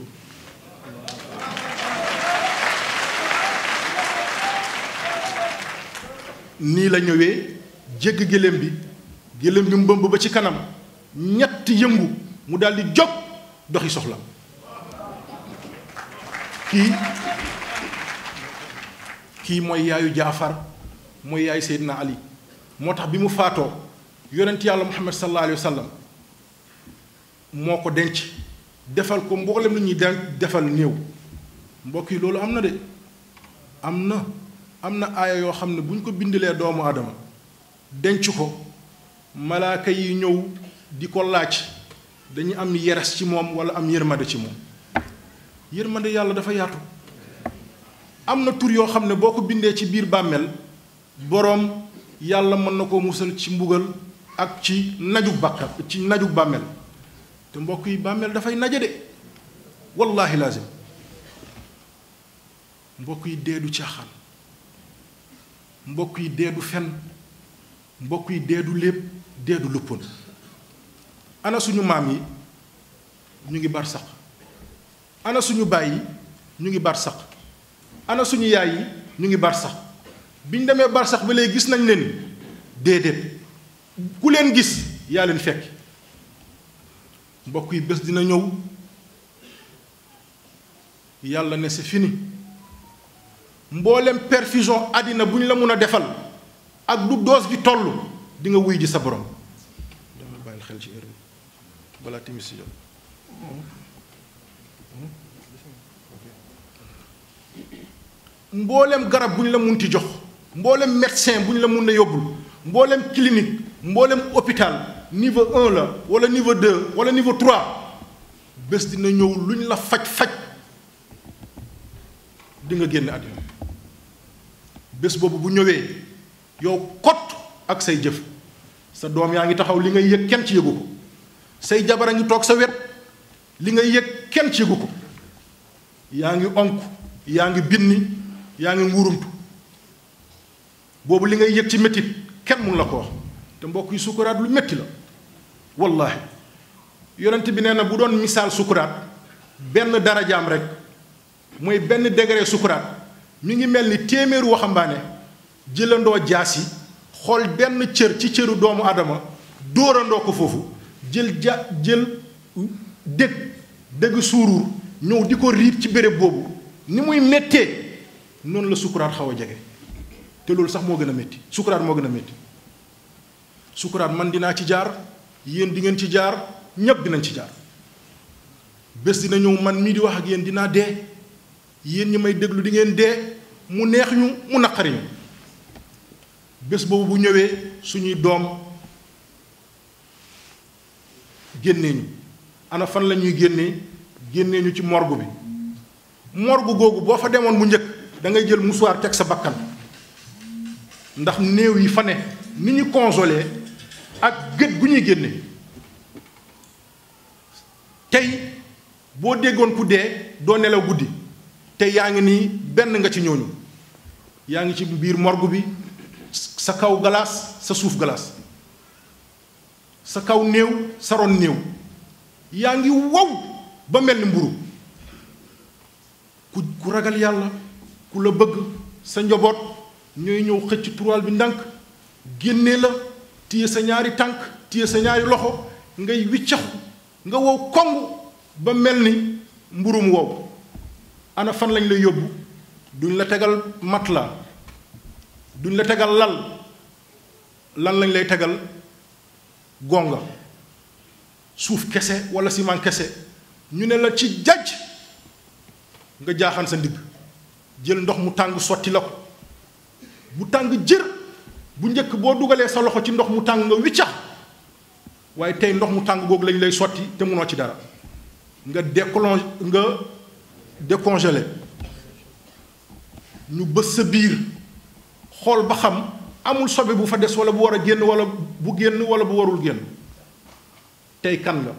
nii la ñëwee jégg gëléem bi mbëmb ba ci kanam ñett yëngu mu daldi jóg doxi soxla kii mooy yaayu Jaafar mooy yaayu Seydina Ali moo tax bi mu faatoo yonent yàlla Muhammad sallallahu alayhi wa sallam moo ko denc defal ko mboolem lu ñuy defal néew mbokk yi loolu am na de am na aaya yoo xam ne bu ñu ko bindilee doomu aadama denc ko malaaka yi ñëw di ko laaj dañu am yeres ci moom wala am yërmande ci moom yërmande yàlla dafa yaatu am na tur yoo xam ne boo ko bindee ci biir bàmmeel boroom yàlla mën na koo musal ci mbugal ak ci najug bàkkar ci najug bàmmeel te mbokk yi bàmmeel dafay naje de wallaahi laazim mbokk yi dee du caaxaan mbokk yi dee du fen mbokk yi dee du lépp dee du luppoon ana suñu maam yi ñu ngi barsax ana suñu baay yi ñu ngi barsax ana suñu yaay yi ñu ngi barsax bi ñu demee barsax ba léegi gis nañ leen déedéet ku leen gis yaa leen fekk mbokk yi bés dina ñëw yàlla ne c'est fini mboolem perfusion àddina bu ñu la mun a defal ak du doos bi toll di nga wuy ji sa borom dama bàyyil xel ci heure bi balaa timis si jot mboolem garab bu ñu la munti jox mboolem médecin bu ñu la mun a yóbbul mboolem clinique mboolem hôpital niveau 1 la wala niveau 2 wala niveau 3 bés dina ñëw lu ñu la faj di nga génn àddina bés boobu bu ñëwee yow kot ak say jëf sa doom yaa ngi taxaw li ngay yëg kenn ci yëgu ko say jabar a ngi toog sa wet li ngay yëg kenn ci yëgu ko yaa ngi onk yaa ngi binni yaa ngi nguurumtu boobu li ngay yëg ci métit kenn mun la ko wax te mbokk yi sukuraat lu métti la wallaahi yonent bi nee na bu doon misaal sukuraat benn darajaam rek mooy benn degré sukuraat mi ngi mel ni téeméeru waxambaane jëlandoo jaas yi xool benn cër ci cëru doomu adama dóorandoo ko foofu jël dégg suuruur ñëw di ko riit ci béréb boobu ni muy méttee noonu la sukuraat xaw a jege te loolu sax moo gën a métti sukuraat moo gën a métti sukuraat man dinaa ci jaar yéen di ngeen ci jaar ñépp dinañ ci jaar bés dina ñëw man mii di wax ak yéen dinaa dee yéen ñi may déglu di ngeen dee mu neex ñu mu naqari ñu bés boobu bu ñëwee suñuy doom génnee ñu ana fan la ñuy génnee ñu ci morgue bi morgue googu boo fa demoon bu njëkk da ngay jël musuwaar teg sa bakkan ndax néew yi fa ne ni ñu consolé ak gët gu ñuy génne tey boo déggoon ku dee doo nelaw guddi te yaa ngi nii benn nga ci ñooñu yaa ngi ci biir morgue bi sa kaw galaas sa suuf galaas sa kaw néew sa ron néew yaa ngi wow ba mel ni mburu ku ragal yàlla ku la bëgg sa njaboot ñooy ñëw xëcc turwaal bi ndànk génnee la téye sa ñaari tànk téye sa ñaari loxo ngay wiccaxu nga wow kong ba mel ni mburum wow ana fan lañ lay yóbbu duñ la tegal matelas duñ la tegal lal lan lañ lay tegal gonga suuf kese wala ciment kese ñu ne la ci jaj nga jaaxaan sa ndigg jël ndox mu tàng sotti la ko bu tàng jër bu njëkk boo dugalee sa loxo ci ndox mu tàng nga wiccax waaye tey ndox mu tàng googu lañ lay sotti te munoo ci dara nga décongelé ñu bës sa biir xool ba xam amul sobe bu fa des wala bu war a génn wala bu génn wala bu warul génn tey kan nga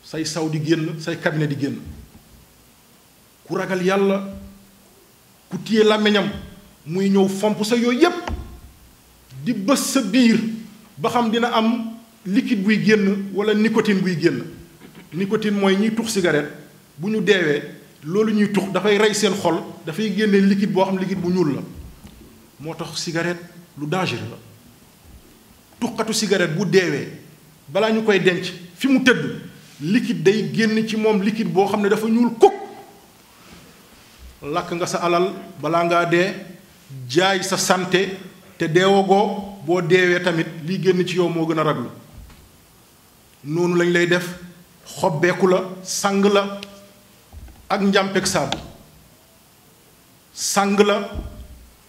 say saw di génn say cabinet di génn ku ragal yàlla ku téye làmmiñam muy ñëw fomp sa yooyu yépp di bës sa biir ba xam dina am liquide buy génn wala nicotine buy génn nicotine mooy ñiy tux cigarette bu ñu deewee loolu ñuy tux dafay rey seen xol dafay génne liquide boo xam liquide bu ñuul la moo tax cigarette lu dangereux la tuxkatu cigarette bu deewee balaa ñu koy denc fi mu tëdd liquide day génn ci moom liquide boo xam ne dafa ñuul kuk lakk nga sa alal balaa ngaa dee jaay sa santé te deewagoo boo deewee tamit lii génn ci yow moo gën a raglu noonu lañ lay def xobbeeku la sang la ak njàmpeg saabu sang la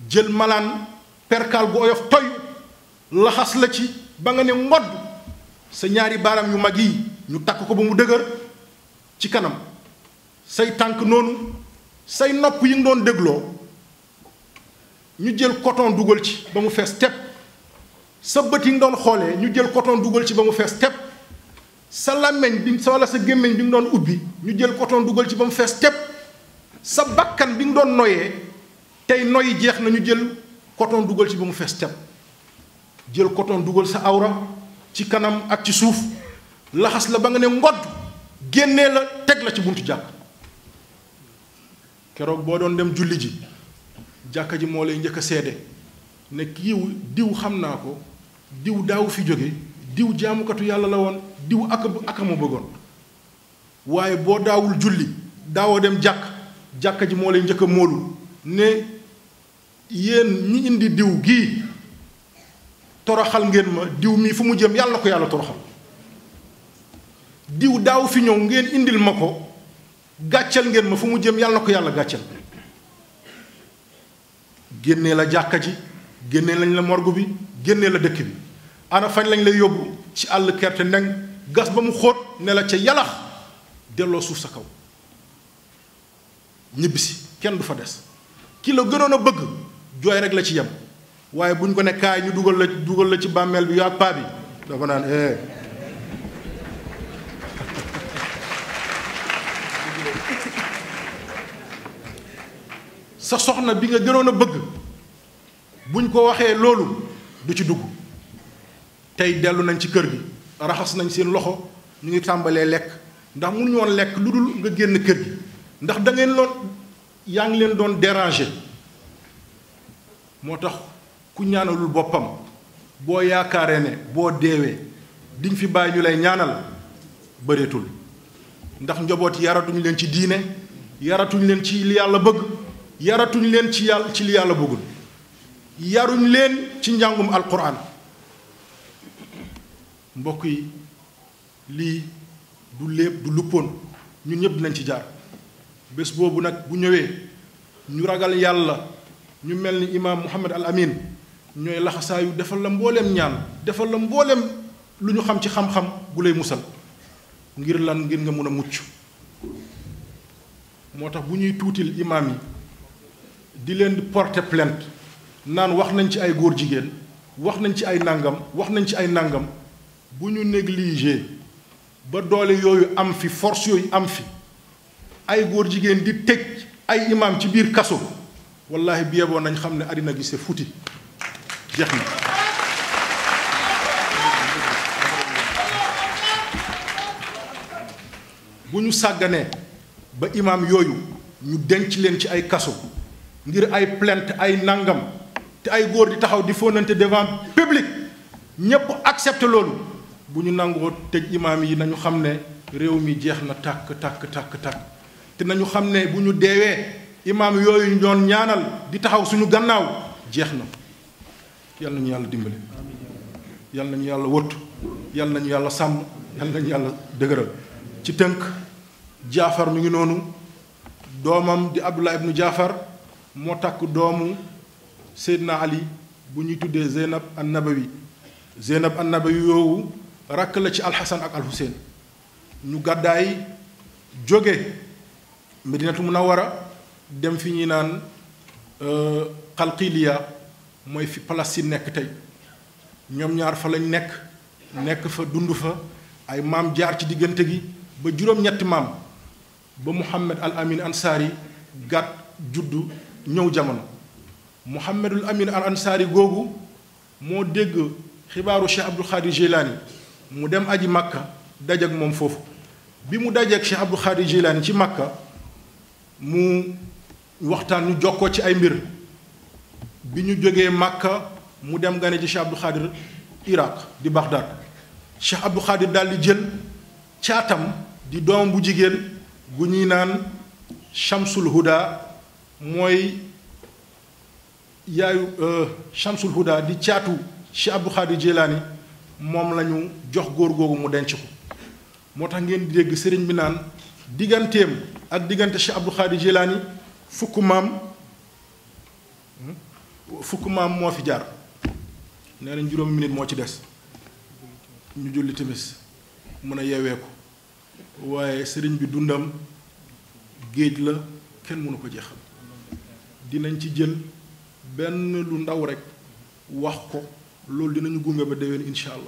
jël malaan perkaal gu oyof toy laxas la ci ba nga ne ngodd sa ñaari baaraam yu mag yi ñu takk ko ba mu dëgër ci kanam say tànk noonu say nopp yi nga doon dégloo ñu jël coton dugal ci ba mu fees tepp sa bët yi nga doon xoolee ñu jël coton dugal ci ba mu fees tepp sa làmmeñ bi wala sa gémmiñ bi nga doon ubbi ñu jël coton dugal ci ba mu fees tepp sa bakkan bi nga doon noyee tey noyyi jeex na ñu jël coton dugal ci ba mu fees tepp jël coton dugal sa awra ci kanam ak ci suuf laxas la ba nga ne ngodd génnee la teg la ci buntu jàkk keroog boo doon dem julli ji jàkka ji moo lay njëkk a seede ne kiiw diw xam naa ko diw daawu fi jóge diw jaamukatu yàlla la woon diw ak ma bëggoon waaye boo daawul julli daawoo dem jàkka ji moo lay njëkk a móolu ne yéen ñi indi diw gii toroxal ngeen ma diw mii fu mu jëm yàlla na ko yàlla toroxal diw daaw fi ñëw ngeen indil ma ko gàcceel ngeen ma fu mu jëm yàlla na ko yàlla gàcceel génnee la jàkka ji génnee lañ la morgue bi génnee la dëkk bi ana fañ lañ lay yóbbu ci àll kerte ndeng gas ba mu xóot ne la ca yalax delloo suuf sa kaw ñibbisi kenn du fa des ki la gënoon a bëgg jooy rek la ci yem waaye bu ñu ko ne kaay ñu dugal la ci bàmmeel bi yaa paa bi dafa naan sa soxna bi nga gënoon a bëgg buñ ko waxee loolu du ci dugg tey dellu nañ ci kër gi raxas nañ seen loxo ñu ngi tàmbalee lekk ndax mënuñu woon lekk lu dul nga génn kër gi ndax da ngeen yaa ngi leen doon déranger moo tax ku ñaanalul boppam boo yaakaaree ne boo deewee diñ fi bàyyi ñu lay ñaanal bëreetul ndax njaboot yaratuñ leen ci diine yaratuñ leen ci li yàlla bëgg yaratuñ leen ci li yàlla bëggul yaruñ leen ci njàngum alquran mbokk yi lii du lépp du luppoon ñun ñëpp dinañ ci jaar bés boobu nag bu ñëwee ñu ragal yàlla ñu mel ni imaam Muhammad al Amin ñooy laxasaayu defal la mbooleem ñaan defal la mbooleem lu ñu xam ci xam-xam bu lay musal ngir lan ngir nga mun a mucc moo tax bu ñuy tuutil imaam yi di leen di porter plainte naan wax nañ ci ay góor jigéen wax nañ ci ay nàngam wax nañ ci ay nàngam bu ñu négligé ba doole yooyu am fi force yooyu am fi ay góor jigéen di tëj ay imaam ci biir kaso wallahi bi yeboo nañ xam ne àddina gi c'est foutu jeex na bu ñu sàgganee ba imaam yooyu ñu denc leen ci ay kaso ngir ay plainte ay nangam te ay góor di taxaw di fóonante devant public ñépp accepté loolu bu ñu nangoo tëj imaam yi nañu xam ne réew mi jeex na tàkk tàkk tàkk tàkk te nañu xam ne bu ñu deewee imaam yooyu ñoon ñaanal di taxaw suñu gannaaw jeex na yal nañu yàlla dimbali yal nañu yàlla wottu yal nañu yàlla sàmm yal nañu yàlla dëgëral ci tënk jaafar mi ngi noonu doomam di Abdullah ibnu jaafar moo takk doomu Seydina Ali bu ñuy tuddee Zeynab an-Nabawi Zeynab an-Nabawi yoowu rakk la ci alxasan ak alxuseen ñu gàddaay jóge Medinatu Munawwara dem fi ñuy naan Qalqiliya mooy fi Palestine nekk tey ñoom ñaar fa lañ nekk fa dund fa ay maam jaar ci diggante gi ba juróom-ñetti maam ba Muhammad al Amin Ansari gàtt juddu ñëw jamono Muhammadul Amin al Ansari googu moo dégg xibaaru Cheikh Abdul Xaadir Jilani mu dem aji Makka dajeek moom foofu bi mu dajeek Cheikh Abdul Xaadir Jilani ci Makka mu waxtaan ñu jokkoo ci ay mbir bi ñu jógee Makka mu dem gane ci Cheikh Abdul Xaadir Iraq di Baghdad Cheikh Abdul Xaadir daal di jël caatam di doom bu jigéen gu ñuy naan Shamsul Huda mooy yaayu Shamsul Huda di caatu Cheikh Abdul Xaadir Jilaani moom la ñu jox góor googu mu denc ko moo tax ngeen di dégg sëriñ bi naan digganteem ak diggante Cheikh Abdul Xaadir Jilaani fukk maam moo fi jaar nee nañ juróomi minute moo ci des ñu julli timis mën a yeewee ko waaye sëriñ bi dundam géej la kenn mënu ko jeexal dinañ ci jël benn lu ndaw rekk wax ko loolu dinañu gunge ba déwén incha allah.